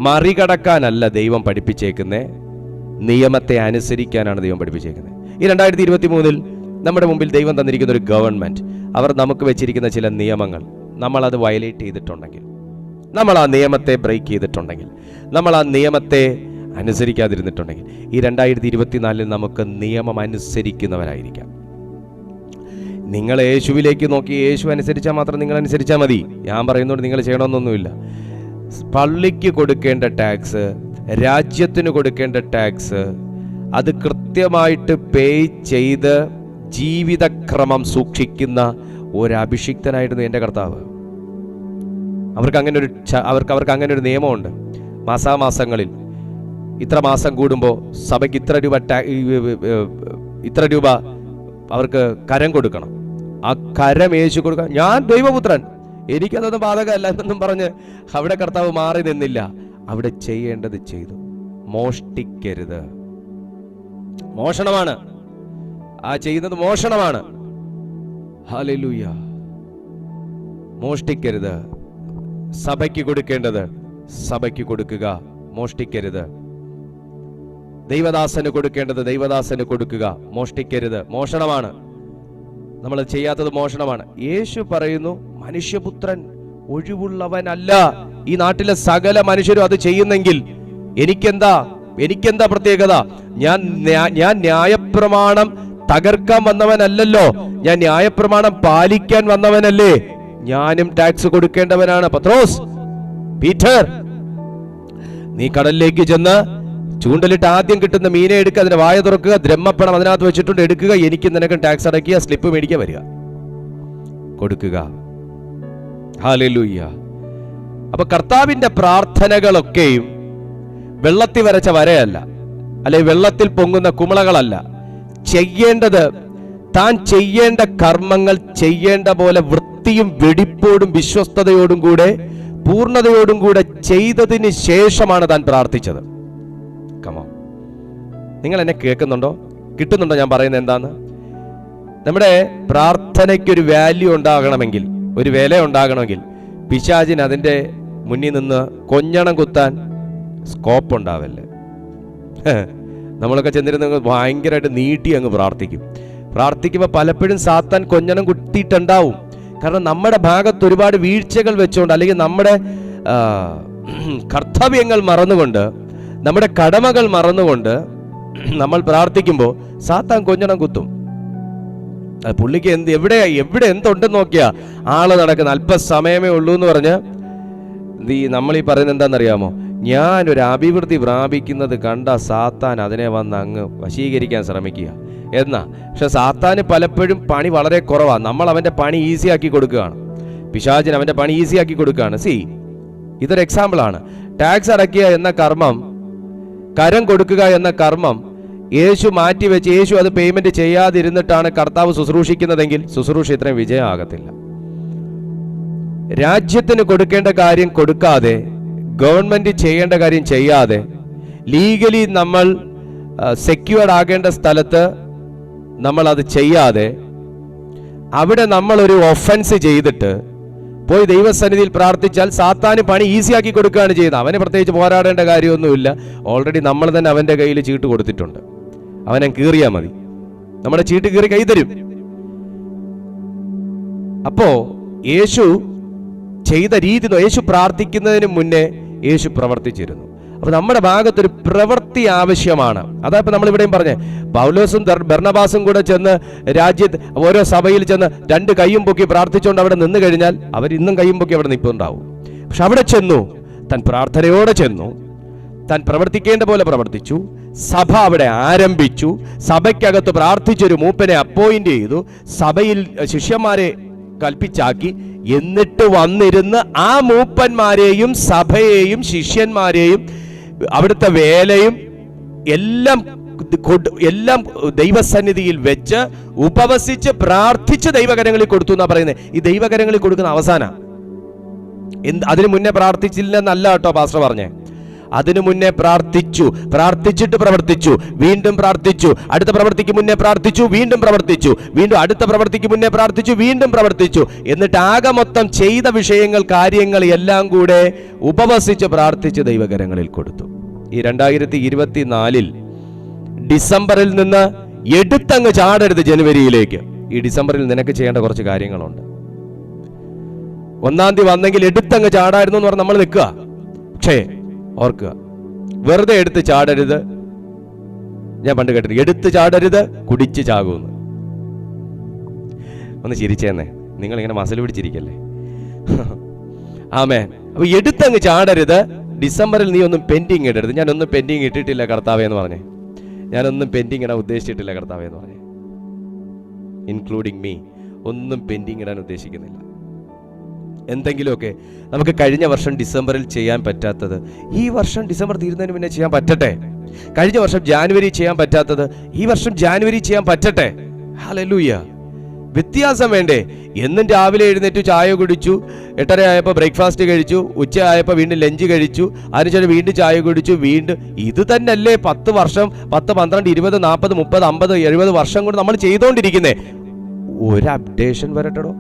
മറികടക്കാനല്ല ദൈവം പഠിപ്പിച്ചേക്കുന്നത്, നിയമത്തെ അനുസരിക്കാനാണ് ദൈവം പഠിപ്പിച്ചേക്കുന്നത്. ഈ 2023 നമ്മുടെ മുമ്പിൽ ദൈവം തന്നിരിക്കുന്ന ഒരു ഗവൺമെന്റ്, അവർ നമുക്ക് വെച്ചിരിക്കുന്ന ചില നിയമങ്ങൾ നമ്മളത് വയലേറ്റ് ചെയ്തിട്ടുണ്ടെങ്കിൽ, നമ്മൾ ആ നിയമത്തെ ബ്രേക്ക് ചെയ്തിട്ടുണ്ടെങ്കിൽ, നമ്മൾ ആ നിയമത്തെ അനുസരിക്കാതിരുന്നിട്ടുണ്ടെങ്കിൽ, ഈ 2024 നമുക്ക് നിയമം അനുസരിക്കുന്നവരായിരിക്കാം. നിങ്ങൾ യേശുവിലേക്ക് നോക്കി യേശു അനുസരിച്ചാൽ മാത്രം നിങ്ങൾ അനുസരിച്ചാൽ മതി. ഞാൻ പറയുന്നതുകൊണ്ട് നിങ്ങൾ ചെയ്യണമെന്നൊന്നുമില്ല. പള്ളിക്ക് കൊടുക്കേണ്ട ടാക്സ്, രാജ്യത്തിന് കൊടുക്കേണ്ട ടാക്സ്, അത് കൃത്യമായിട്ട് പേ ചെയ്ത് ജീവിതക്രമം സൂക്ഷിക്കുന്ന ഒരു അഭിഷിക്തനായിരുന്നു എൻ്റെ കർത്താവ്. അവർക്ക് അങ്ങനെ ഒരു നിയമമുണ്ട്. മാസാമാസങ്ങളിൽ ഇത്ര മാസം കൂടുമ്പോൾ സഭയ്ക്ക് ഇത്ര രൂപ അവർക്ക് കരം കൊടുക്കണം. ആ കരം യേശു കൊടുക്കാൻ, ഞാൻ ദൈവപുത്രൻ, എനിക്കതൊന്നും ബാധകമല്ല എന്നൊന്നും പറഞ്ഞ് അവിടെ കർത്താവ് മാറി നിന്നില്ല. അവിടെ ചെയ്യേണ്ടത് ചെയ്തു. മോഷ്ടിക്കരുത്, മോഷണമാണ് ആ ചെയ്യുന്നത്, മോഷണമാണ്. ഹല്ലേലൂയ. മോഷ്ടിക്കരുത്. സഭയ്ക്ക് കൊടുക്കേണ്ടത് സഭയ്ക്ക് കൊടുക്കുക, മോഷ്ടിക്കരുത്. ദൈവദാസന് കൊടുക്കേണ്ടത് ദൈവദാസന് കൊടുക്കുക, മോഷ്ടിക്കരുത്. മോഷണമാണ്, നമ്മൾ ചെയ്യാത്തത് മോഷണമാണ്. യേശു പറയുന്നു, മനുഷ്യപുത്രൻ ഒഴിവുള്ളവനല്ല. ഈ നാട്ടിലെ സകല മനുഷ്യരും അത് ചെയ്യുന്നെങ്കിൽ എനിക്കെന്താ? എനിക്കെന്താ പ്രത്യേകത? ഞാൻ ന്യായപ്രമാണം തകർക്കാൻ വന്നവനല്ലല്ലോ, ഞാൻ ന്യായപ്രമാണം പാലിക്കാൻ വന്നവനല്ലേ. ഞാനും ടാക്സ് കൊടുക്കേണ്ടവനാണ്. പത്രോസ്, പീറ്റർ, നീ കടലിലേക്ക് ചെന്ന് ചൂണ്ടലിട്ട് ആദ്യം കിട്ടുന്ന മീനെ എടുക്കുക, അതിന്റെ വായ തുറക്കുക, ദ്രഹ്മപ്പണം അതിനകത്ത് വെച്ചിട്ടുണ്ട് എടുക്കുക, എനിക്ക് നിനക്കും ടാക്സ് അടയ്ക്കുക, സ്ലിപ്പ് മേടിക്കുക, വരിക, കൊടുക്കുക. ഹല്ലേലൂയ. അപ്പൊ കർത്താവിന്റെ പ്രാർത്ഥനകളൊക്കെയും വെള്ളത്തിൽ വരച്ച വരയല്ല, അല്ലെങ്കിൽ വെള്ളത്തിൽ പൊങ്ങുന്ന കുമിളകളല്ല. ചെയ്യേണ്ടത്, താൻ ചെയ്യേണ്ട കർമ്മങ്ങൾ ചെയ്യേണ്ട പോലെ വൃത്തിയും വെടിപ്പോടും വിശ്വസ്തയോടും കൂടെ പൂർണ്ണതയോടും കൂടെ ചെയ്തതിന് ശേഷമാണ് താൻ പ്രാർത്ഥിച്ചത്. കമോൺ, നിങ്ങൾ എന്നെ കേൾക്കുന്നുണ്ടോ? കിട്ടുന്നുണ്ടോ ഞാൻ പറയുന്നത് എന്താന്ന്? നമ്മുടെ പ്രാർത്ഥനയ്ക്കൊരു വാല്യൂ ഉണ്ടാകണമെങ്കിൽ, ഒരു വില ഉണ്ടാകണമെങ്കിൽ, പിശാചിന് അതിൻ്റെ മുന്നിൽ നിന്ന് കൊഞ്ഞണം കുത്താൻ സ്കോപ്പ് ഉണ്ടാവല്ലേ. നമ്മളൊക്കെ ചെന്നിരുന്ന ഭയങ്കരമായിട്ട് നീട്ടി അങ്ങ് പ്രാർത്ഥിക്കുമ്പോൾ പലപ്പോഴും സാത്താൻ കൊഞ്ഞണം കുത്തിയിട്ടുണ്ടാവും. കാരണം നമ്മുടെ ഭാഗത്ത് ഒരുപാട് വീഴ്ചകൾ വെച്ചുകൊണ്ട്, അല്ലെങ്കിൽ നമ്മുടെ കർത്തവ്യങ്ങൾ മറന്നുകൊണ്ട്, നമ്മുടെ കടമകൾ മറന്നുകൊണ്ട് നമ്മൾ പ്രാർത്ഥിക്കുമ്പോൾ സാത്താൻ കൊഞ്ഞണം കുത്തും. പുള്ളിക്ക് എവിടെ എന്തുണ്ടെന്ന് നോക്കിയാ ആള് നടക്കുന്ന അല്പസമയമേ ഉള്ളൂ എന്ന് പറഞ്ഞ് നമ്മൾ ഈ പറയുന്നത് എന്താണെന്നറിയാമോ? ഞാനൊരു അഭിവൃദ്ധി പ്രാപിക്കുന്നത് കണ്ട സാത്താൻ അതിനെ വന്ന് അങ്ങ് വശീകരിക്കാൻ ശ്രമിക്കുക എന്നാ. പക്ഷെ സാത്താന് പലപ്പോഴും പണി വളരെ കുറവാണ്. നമ്മൾ അവന്റെ പണി ഈസി ആക്കി കൊടുക്കുകയാണ്. പിശാചിന് അവന്റെ പണി ഈസി ആക്കി കൊടുക്കുകയാണ്. ഇതൊരു എക്സാമ്പിളാണ്. ടാക്സ് അടയ്ക്കുക എന്ന കർമ്മം, കരം കൊടുക്കുക എന്ന കർമ്മം യേശു മാറ്റിവെച്ച്, യേശു അത് പേയ്മെന്റ് ചെയ്യാതിരുന്നിട്ടാണ് കർത്താവ് ശുശ്രൂഷിക്കുന്നതെങ്കിൽ ശുശ്രൂഷ ഇത്രയും വിജയമാകത്തില്ല. രാജ്യത്തിന് കൊടുക്കേണ്ട കാര്യം കൊടുക്കാതെ, ഗവൺമെന്റ് ചെയ്യേണ്ട കാര്യം ചെയ്യാതെ, ലീഗലി നമ്മൾ സെക്യൂർഡ് ആകേണ്ട സ്ഥലത്ത് നമ്മൾ അത് ചെയ്യാതെ, അവിടെ നമ്മൾ ഒരു ഒഫൻസ് ചെയ്തിട്ട് പോയി ദൈവസന്നിധിയിൽ പ്രാർത്ഥിച്ചാൽ സാത്താന് പണി ഈസിയാക്കി കൊടുക്കുകയാണ് ചെയ്യുന്നത്. അവന് പ്രത്യേകിച്ച് പോരാടേണ്ട കാര്യമൊന്നുമില്ല. ഓൾറെഡി നമ്മൾ തന്നെ അവന്റെ കയ്യിൽ ചീട്ട് കൊടുത്തിട്ടുണ്ട്. അവനെ കീറിയാൽ മതി, നമ്മുടെ ചീട്ട് കീറി കൈ തരും. അപ്പോ യേശു ചെയ്ത രീതി, യേശു പ്രാർത്ഥിക്കുന്നതിന് മുന്നേ യേശു പ്രവർത്തിച്ചിരുന്നു. അപ്പൊ നമ്മുടെ ഭാഗത്തൊരു പ്രവൃത്തി ആവശ്യമാണ്. അതാ ഇപ്പൊ നമ്മൾ ഇവിടെയും പറഞ്ഞേ, പൗലോസും ബർണബാസും കൂടെ ചെന്ന് രാജ്യത്ത് ഓരോ സഭയിൽ ചെന്ന് രണ്ട് കൈയും പൊക്കി പ്രാർത്ഥിച്ചുകൊണ്ട് അവിടെ നിന്ന് കഴിഞ്ഞാൽ അവർ ഇന്നും കൈയും പൊക്കി അവിടെ നിൽപ്പുണ്ടാവും. പക്ഷെ അവിടെ ചെന്നു, താൻ പ്രാർത്ഥനയോടെ ചെന്നു, താൻ പ്രവർത്തിക്കേണ്ട പോലെ പ്രവർത്തിച്ചു. സഭ അവിടെ ആരംഭിച്ചു. സഭയ്ക്കകത്ത് പ്രാർത്ഥിച്ചൊരു മൂപ്പനെ അപ്പോയിന്റ് ചെയ്തു. സഭയിൽ ശിഷ്യന്മാരെ കൽപ്പിച്ചാക്കി. എന്നിട്ട് വന്നിരുന്ന് ആ മൂപ്പന്മാരെയും സഭയെയും ശിഷ്യന്മാരെയും അവിടുത്തെ വേലയും എല്ലാം ദൈവസന്നിധിയിൽ വെച്ച് ഉപവസിച്ച് പ്രാർത്ഥിച്ച് ദൈവകരങ്ങളിൽ കൊടുത്തു എന്നാ പറയുന്നത്. ഈ ദൈവകരങ്ങളിൽ കൊടുക്കുന്ന അവസാന അതിനു മുന്നേ പ്രാർത്ഥിച്ചില്ലെന്നല്ല കേട്ടോ പാസ്റ്റർ പറഞ്ഞേ. അതിനു മുന്നേ പ്രാർത്ഥിച്ചിട്ട് പ്രവർത്തിച്ചു, വീണ്ടും പ്രാർത്ഥിച്ചു, അടുത്ത പ്രവർത്തിക്ക് മുന്നേ പ്രാർത്ഥിച്ചു, വീണ്ടും പ്രവർത്തിച്ചു, വീണ്ടും അടുത്ത പ്രവർത്തിക്ക് മുന്നേ പ്രാർത്ഥിച്ചു, വീണ്ടും പ്രവർത്തിച്ചു. എന്നിട്ട് ആകെ മൊത്തം ചെയ്ത വിഷയങ്ങൾ, കാര്യങ്ങൾ എല്ലാം കൂടെ ഉപവസിച്ച് പ്രാർത്ഥിച്ച് ദൈവകരങ്ങളിൽ കൊടുത്തു. ഈ 2024 ഡിസംബറിൽ നിന്ന് എടുത്തങ്ങ് ചാടരുത് ജനുവരിയിലേക്ക്. ഈ ഡിസംബറിൽ നിനക്ക് ചെയ്യേണ്ട കുറച്ച് കാര്യങ്ങളുണ്ട്. 1-ാം തീയതി വന്നെങ്കിൽ എടുത്തങ്ങ് ചാടായിരുന്നു എന്ന് പറഞ്ഞ് നമ്മൾ നിൽക്കുക. പക്ഷേ ഓർക്കുക, വെറുതെ എടുത്ത് ചാടരുത്. ഞാൻ പണ്ട് കേട്ടിട്ട്, എടുത്ത് ചാടരുത്, കുടിച്ച് ചാകുമെന്ന്. ഒന്ന് ചിരിച്ചേന്നേ, നിങ്ങളിങ്ങനെ മസിൽ പിടിച്ചിരിക്കല്ലേ. ആമേൻ. അപ്പൊ എടുത്തങ്ങ് ചാടരുത്. ഡിസംബറിൽ നീ ഒന്നും പെൻഡിങ് ഇടരുത്. ഞാനൊന്നും പെൻഡിങ് ഇട്ടിട്ടില്ല കർത്താവേ എന്ന് പറഞ്ഞേ. ഞാനൊന്നും പെൻഡിങ് ഇടാൻ ഉദ്ദേശിച്ചിട്ടില്ല കർത്താവേ എന്ന് പറഞ്ഞേ. ഇൻക്ലൂഡിങ് മീ, ഒന്നും പെൻഡിങ് ഇടാൻ ഉദ്ദേശിക്കുന്നില്ല. എന്തെങ്കിലുമൊക്കെ നമുക്ക് കഴിഞ്ഞ വർഷം ഡിസംബറിൽ ചെയ്യാൻ പറ്റാത്തത് ഈ വർഷം ഡിസംബർ തീരുന്നതിന് മുന്നേ ചെയ്യാൻ പറ്റട്ടെ. കഴിഞ്ഞ വർഷം ജാനുവരി ചെയ്യാൻ പറ്റാത്തത് ഈ വർഷം ജാനുവരി ചെയ്യാൻ പറ്റട്ടെ. ഹല്ലേലൂയ. വ്യത്യാസം വേണ്ടേ? എന്നും രാവിലെ എഴുന്നേറ്റ് ചായ കുടിച്ചു, 8:30 ആയപ്പോൾ ബ്രേക്ക്ഫാസ്റ്റ് കഴിച്ചു, ഉച്ച ആയപ്പോൾ വീണ്ടും ലഞ്ച് കഴിച്ചു, അതിനുശേഷം വീണ്ടും ചായ കുടിച്ചു, വീണ്ടും ഇത് തന്നെയല്ലേ 10 വർഷം, 10, 12, 20, 40, 30, 50, 70 വർഷം കൊണ്ട് നമ്മൾ ചെയ്തുകൊണ്ടിരിക്കുന്നേ. ഒരു അപ്ഡേഷൻ വരട്ടെടോ.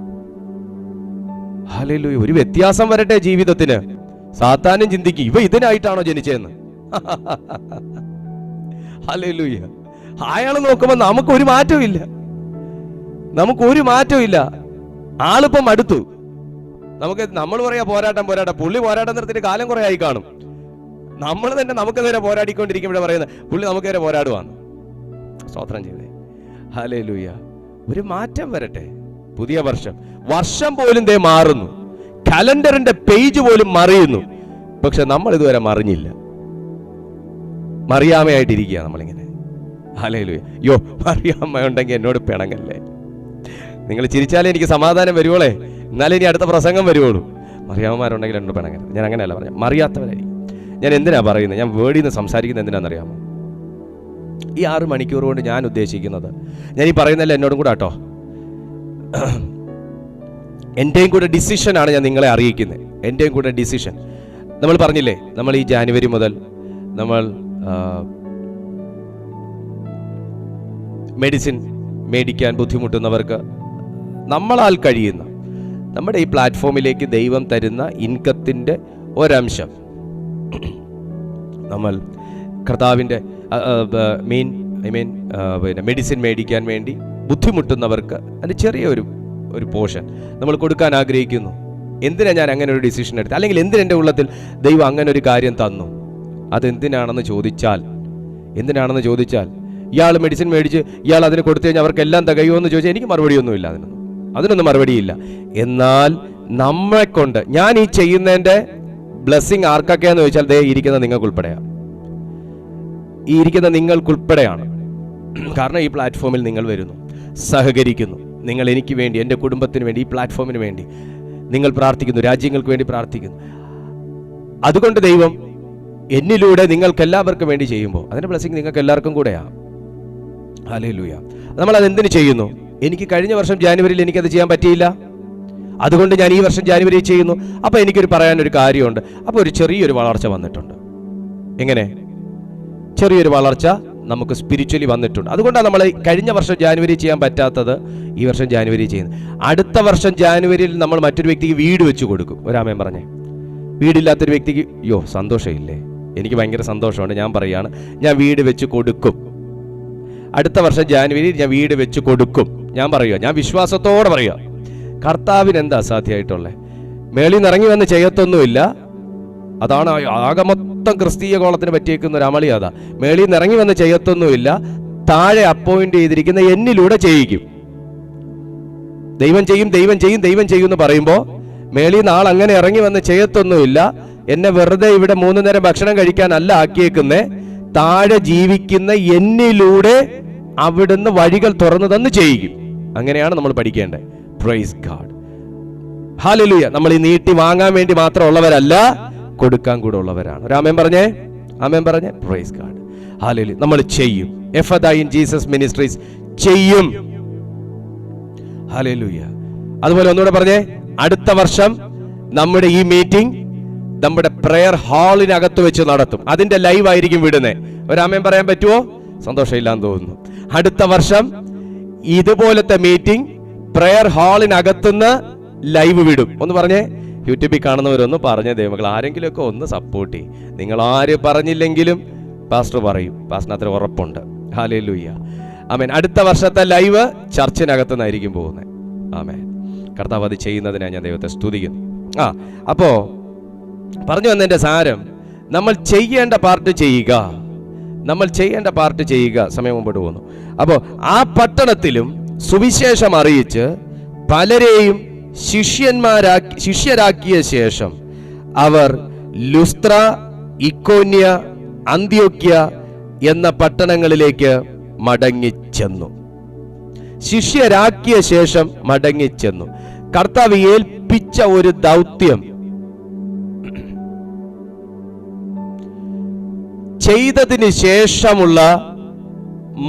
ഹല്ലേലൂയ. ഒരു വ്യത്യാസം വരട്ടെ ജീവിതത്തിന്. സാത്താനും ചിന്തിക്കും, ഇവ ഇതിനായിട്ടാണോ ജനിച്ചതെന്ന്. ഹല്ലേലൂയ. അയാൾ നോക്കുമ്പോൾ നമുക്കൊരു മാറ്റവും ഇല്ല. ആളിപ്പം അടുത്തു. നമ്മൾ പറയാ പോരാട്ടം. പുള്ളി പോരാട്ടം നിർത്തിയിട്ട് കാലം കുറെ ആയി കാണും. നമ്മൾ തന്നെ നമുക്ക് നേരെ പോരാടിക്കൊണ്ടിരിക്കുമ്പോഴേ പറയുന്നത് പുള്ളി നമുക്ക് നേരെ പോരാടുവാന്ന്. സ്തോത്രം ചെയ്തേ. ഹല്ലേലൂയ. ഒരു മാറ്റം വരട്ടെ. പുതിയ വർഷം പോലും ദേ മാറുന്നു, കലണ്ടറിന്റെ പേജ് പോലും മറിയുന്നു. പക്ഷെ നമ്മൾ ഇതുവരെ മറിഞ്ഞില്ല, മറിയാമയായിട്ടിരിക്കുക നമ്മളിങ്ങനെ. ഹല്ലേലൂയ. യോ, മറിയാമ്മ ഉണ്ടെങ്കിൽ എന്നോട് പിണങ്ങല്ലേ. നിങ്ങൾ ചിരിച്ചാലേ എനിക്ക് സമാധാനം വരുവോളേ, എന്നാലേ ഇനി അടുത്ത പ്രസംഗം വരുവുള്ളൂ. മറിയാമ്മമാരുണ്ടെങ്കിൽ എന്നോട് പിണങ്ങരുത്. ഞാൻ അങ്ങനെയല്ല പറഞ്ഞത്, മറിയാത്തവരായിരിക്കും. ഞാൻ എന്തിനാ പറയുന്നത്, ഞാൻ വേർഡിൽ നിന്ന് സംസാരിക്കുന്നത് എന്തിനാണെന്നറിയാമോ? ഈ 6 മണിക്കൂർ കൊണ്ട് ഞാൻ ഉദ്ദേശിക്കുന്നത്, ഞാൻ ഈ പറയുന്നതല്ല എന്നോടും കൂടെ കേട്ടോ, എൻ്റെയും കൂടെ ഡിസിഷനാണ് ഞാൻ നിങ്ങളെ അറിയിക്കുന്നത്. എൻ്റെയും കൂടെ ഡിസിഷൻ. നമ്മൾ പറഞ്ഞില്ലേ, നമ്മൾ ഈ ജാനുവരി മുതൽ നമ്മൾ മെഡിസിൻ മേടിക്കാൻ ബുദ്ധിമുട്ടുന്നവർക്ക് നമ്മളാൽ കഴിയുന്ന നമ്മുടെ ഈ പ്ലാറ്റ്ഫോമിലേക്ക് ദൈവം തരുന്ന ഇൻകത്തിൻ്റെ ഒരംശം നമ്മൾ കർത്താവിൻ്റെ പിന്നെ മെഡിസിൻ മേടിക്കാൻ വേണ്ടി ബുദ്ധിമുട്ടുന്നവർക്ക് അതിന് ചെറിയൊരു പോർഷൻ നമ്മൾ കൊടുക്കാൻ ആഗ്രഹിക്കുന്നു. എന്തിനാണ് ഞാൻ അങ്ങനെ ഒരു ഡിസിഷൻ എടുത്തത്, അല്ലെങ്കിൽ എന്തിനെൻ്റെ ഉള്ളത്തിൽ ദൈവം അങ്ങനെ ഒരു കാര്യം തന്നു? അതെന്തിനാണെന്ന് ചോദിച്ചാൽ ഇയാൾ മെഡിസിൻ മേടിച്ച് ഇയാൾ അതിന് കൊടുത്തു കഴിഞ്ഞാൽ അവർക്കെല്ലാം തികയുമോ എന്ന് ചോദിച്ചാൽ എനിക്ക് മറുപടിയൊന്നുമില്ല, അതിനൊന്നും മറുപടിയില്ല. എന്നാൽ നമ്മളെ കൊണ്ട് ഞാൻ ഈ ചെയ്യുന്നതിൻ്റെ ബ്ലെസ്സിങ് ആർക്കൊക്കെയാന്ന് ചോദിച്ചാൽ ദേ ഇരിക്കുന്ന നിങ്ങൾക്കുൾപ്പെടെയാണ്. കാരണം ഈ പ്ലാറ്റ്ഫോമിൽ നിങ്ങൾ വരുന്നു, സഹകരിക്കുന്നു, നിങ്ങൾ എനിക്ക് വേണ്ടി, എൻ്റെ കുടുംബത്തിന് വേണ്ടി, ഈ പ്ലാറ്റ്ഫോമിന് വേണ്ടി നിങ്ങൾ പ്രാർത്ഥിക്കുന്നു, രാജ്യങ്ങൾക്ക് വേണ്ടി പ്രാർത്ഥിക്കുന്നു. അതുകൊണ്ട് ദൈവം എന്നിലൂടെ നിങ്ങൾക്ക് എല്ലാവർക്കും വേണ്ടി ചെയ്യുമ്പോൾ അതിൻ്റെ ബ്ലെസ്സിങ് നിങ്ങൾക്ക് എല്ലാവർക്കും കൂടെയാണ്. ഹല്ലേലൂയ. നമ്മളത് എന്തിനു ചെയ്യുന്നു? എനിക്ക് കഴിഞ്ഞ വർഷം ജാനുവരിയിൽ എനിക്കത് ചെയ്യാൻ പറ്റിയില്ല, അതുകൊണ്ട് ഞാൻ ഈ വർഷം ജാനുവരിയിൽ ചെയ്യുന്നു. അപ്പോൾ എനിക്കൊരു പറയാനൊരു കാര്യമുണ്ട്. അപ്പോൾ ഒരു ചെറിയൊരു വളർച്ച വന്നിട്ടുണ്ട്. എങ്ങനെ? ചെറിയൊരു വളർച്ച നമുക്ക് സ്പിരിച്വലി വന്നിട്ടുണ്ട്. അതുകൊണ്ടാണ് നമ്മൾ കഴിഞ്ഞ വർഷം ജാനുവരി ചെയ്യാൻ പറ്റാത്തത് ഈ വർഷം ജാനുവരി ചെയ്യുന്നത്. അടുത്ത വർഷം ജാനുവരിയിൽ നമ്മൾ മറ്റൊരു വ്യക്തിക്ക് വീട് വെച്ച് കൊടുക്കും. ഒരാമയം പറഞ്ഞേ. വീടില്ലാത്തൊരു വ്യക്തിക്ക് സന്തോഷമില്ലേ? എനിക്ക് ഭയങ്കര സന്തോഷമുണ്ട്. ഞാൻ പറയുകയാണ്, ഞാൻ വീട് വെച്ച് കൊടുക്കും. അടുത്ത വർഷം ജാനുവരിയിൽ ഞാൻ വീട് വെച്ച് കൊടുക്കും. ഞാൻ പറയുക, ഞാൻ വിശ്വാസത്തോടെ പറയുക. കർത്താവിന് എന്താ അസാധ്യമായിട്ടുള്ളത്? മേളിൽ നിന്ന് ഇറങ്ങി വന്ന് ചെയ്യത്തൊന്നുമില്ല. അതാണ് ആകെ മൊത്തം ക്രിസ്തീയ കോളത്തിന് പറ്റിയേക്കുന്ന ഒരു അമളി. അതാ, മേളിൽ നിന്ന് ഇറങ്ങി വന്ന് ചെയ്യത്തൊന്നുമില്ല, താഴെ അപ്പോയിന്റ് ചെയ്തിരിക്കുന്ന എന്നിലൂടെ ചെയ്യിക്കും. ദൈവം ചെയ്യും എന്ന് പറയുമ്പോൾ മേളിൽ നിന്ന് ആൾ അങ്ങനെ ഇറങ്ങി വന്ന് ചെയ്യത്തൊന്നുമില്ല. എന്നെ വെറുതെ ഇവിടെ 3 നേരം ഭക്ഷണം കഴിക്കാനല്ല ആക്കിയേക്കുന്നേ, താഴെ ജീവിക്കുന്ന എന്നിലൂടെ അവിടുന്ന് വഴികൾ തുറന്നു തന്ന് ചെയ്യിക്കും. അങ്ങനെയാണ് നമ്മൾ പഠിക്കേണ്ടത്. Praise God. ഹല്ലേലൂയ. നമ്മൾ ഈ നീട്ടി വാങ്ങാൻ വേണ്ടി മാത്രമുള്ളവരല്ല, കൊടുക്കാൻ കൂടെ ഉള്ളവരാണ്. ഒരു ആമേൻ പറഞ്ഞേ. Praise God. ഹല്ലേലൂയ. നമ്മൾ ചെയ്യും. എഫദ ഇൻ ജീസസ് മിനിസ്ട്രീസ് ചെയ്യും. ഹല്ലേലൂയ. അതുപോലെ ഒന്നുകൂടെ പറഞ്ഞേ, അടുത്ത വർഷം നമ്മുടെ ഈ മീറ്റിംഗ് നമ്മുടെ പ്രെയർ ഹാളിനകത്ത് വെച്ച് നടത്തും. അതിന്റെ ലൈവ് ആയിരിക്കും വിടുന്നേ. ഒരാമേൻ പറയാൻ പറ്റുമോ? സന്തോഷമില്ലാന്ന് തോന്നുന്നു. അടുത്ത വർഷം ഇതുപോലത്തെ മീറ്റിംഗ് പ്രെയർ ഹാളിനകത്തുനിന്ന് ലൈവ് വിടും. ഒന്ന് പറഞ്ഞേ. യൂട്യൂബിൽ കാണുന്നവരൊന്ന് പറഞ്ഞേ ദൈവമക്കൾ. ആരെങ്കിലുമൊക്കെ ഒന്ന് സപ്പോർട്ട് ചെയ്യും. നിങ്ങൾ ആര് പറഞ്ഞില്ലെങ്കിലും പാസ്റ്റർ പറയും. പാസ്റ്ററിന് അത്ര ഉറപ്പുണ്ട്. ഹല്ലേലൂയ. ആമേൻ. അടുത്ത വർഷത്തെ ലൈവ് ചർച്ചിനകത്തുനിന്നായിരിക്കും പോകുന്നത്. ആമേൻ. കർത്താവ് അത് ചെയ്യുന്നതിനാണ് ഞാൻ ദൈവത്തെ സ്തുതിക്കുന്നു. അപ്പോ പറഞ്ഞു വന്നതിന്റെ സാരം, നമ്മൾ ചെയ്യേണ്ട പാർട്ട് ചെയ്യുക. സമയം മുമ്പോട്ട് പോകുന്നു. അപ്പോൾ ആ പട്ടണത്തിലും സുവിശേഷം അറിയിച്ച് പലരെയും ശിഷ്യരാക്കിയ ശേഷം അവർ ലുസ്ത്ര, ഇക്കോന്യ, അന്ത്യോക്യ എന്ന പട്ടണങ്ങളിലേക്ക് മടങ്ങിച്ചെന്നു. ശിഷ്യരാക്കിയ ശേഷം മടങ്ങിച്ചെന്നു. കർത്താവ് ഏൽപ്പിച്ച ഒരു ദൗത്യം ചെയ്തതിന് ശേഷമുള്ള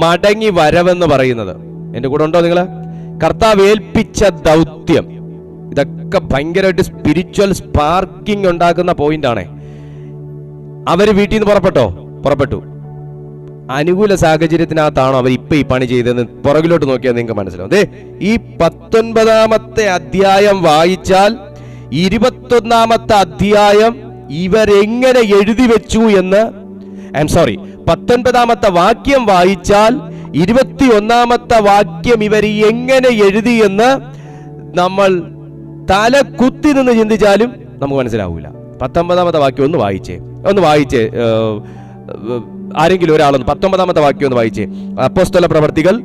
മടങ്ങി വരവെന്ന് പറയുന്നത്. എൻ്റെ കൂടെ ഉണ്ടോ നിങ്ങൾ? കർത്താവ് ഏൽപ്പിച്ച ദൗത്യം. ഇതൊക്കെ ഭയങ്കരമായിട്ട് സ്പിരിച്വൽ സ്പാർക്കിംഗ് ഉണ്ടാക്കുന്ന പോയിന്റ് ആണേ. അവര് വീട്ടിൽ നിന്ന് പുറപ്പെട്ടു. അനുകൂല സാഹചര്യത്തിനകത്താണോ അവർ ഇപ്പൊ ഈ പണി ചെയ്തതെന്ന് പുറകിലോട്ട് നോക്കിയാൽ നിങ്ങൾക്ക് മനസ്സിലാവും. ഈ 19-ാമത്തെ അധ്യായം വായിച്ചാൽ 21-ാമത്തെ അധ്യായം ഇവരെങ്ങനെ എഴുതി വെച്ചു എന്ന്, 19-ാമത്തെ വാക്യം വായിച്ചാൽ 21-ാമത്തെ വാക്യം ഇവർ എങ്ങനെ എഴുതി എന്ന് നമ്മൾ തല കുത്തി നിന്ന് ചിന്തിച്ചാലും നമുക്ക് മനസ്സിലാവൂല. 19-ാമത്തെ വാക്യം ഒന്ന് വായിച്ചേ. ഒന്ന് വായിച്ചേ, ആരെങ്കിലും ഒരാളൊന്ന് 19-ാമത്തെ വാക്യം ഒന്ന് വായിച്ചേ. അപ്പോസ്തല പ്രവർത്തികൾ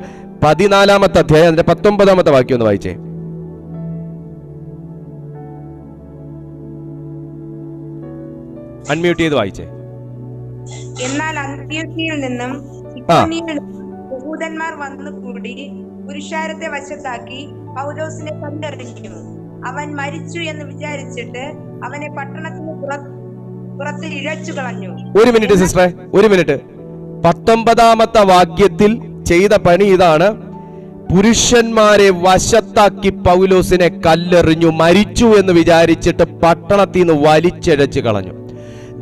14-ാമത്തെ അധ്യായം അതിന്റെ 19-ാമത്തെ വാക്യം ഒന്ന് വായിച്ചേ. അൺമ്യൂട്ട് ചെയ്ത് വായിച്ചേ. എന്നാൽ അന്ത്യോക്യയിൽ നിന്നും യഹൂദന്മാർ വന്നുകൂടി പുരുഷാരത്തെ വശത്താക്കി പൗലോസിനെ കല്ലെറിഞ്ഞു. അവൻ മരിച്ചു എന്ന് വിചാരിച്ചിട്ട് അവനെ പട്ടണത്തിന് പുറത്ത് ഇഴച്ചു കളഞ്ഞു. ഒരു മിനിറ്റ് സിസ്റ്ററെ, ഒരു മിനിറ്റ്. 19-ാമത്തെ വാക്യത്തിൽ ചെയ്ത പണി ഇതാണ്. പുരുഷന്മാരെ വശത്താക്കി പൗലോസിനെ കല്ലെറിഞ്ഞു. മരിച്ചു എന്ന് വിചാരിച്ചിട്ട് പട്ടണത്തിൽ നിന്ന് വലിച്ചിഴച്ചു കളഞ്ഞു.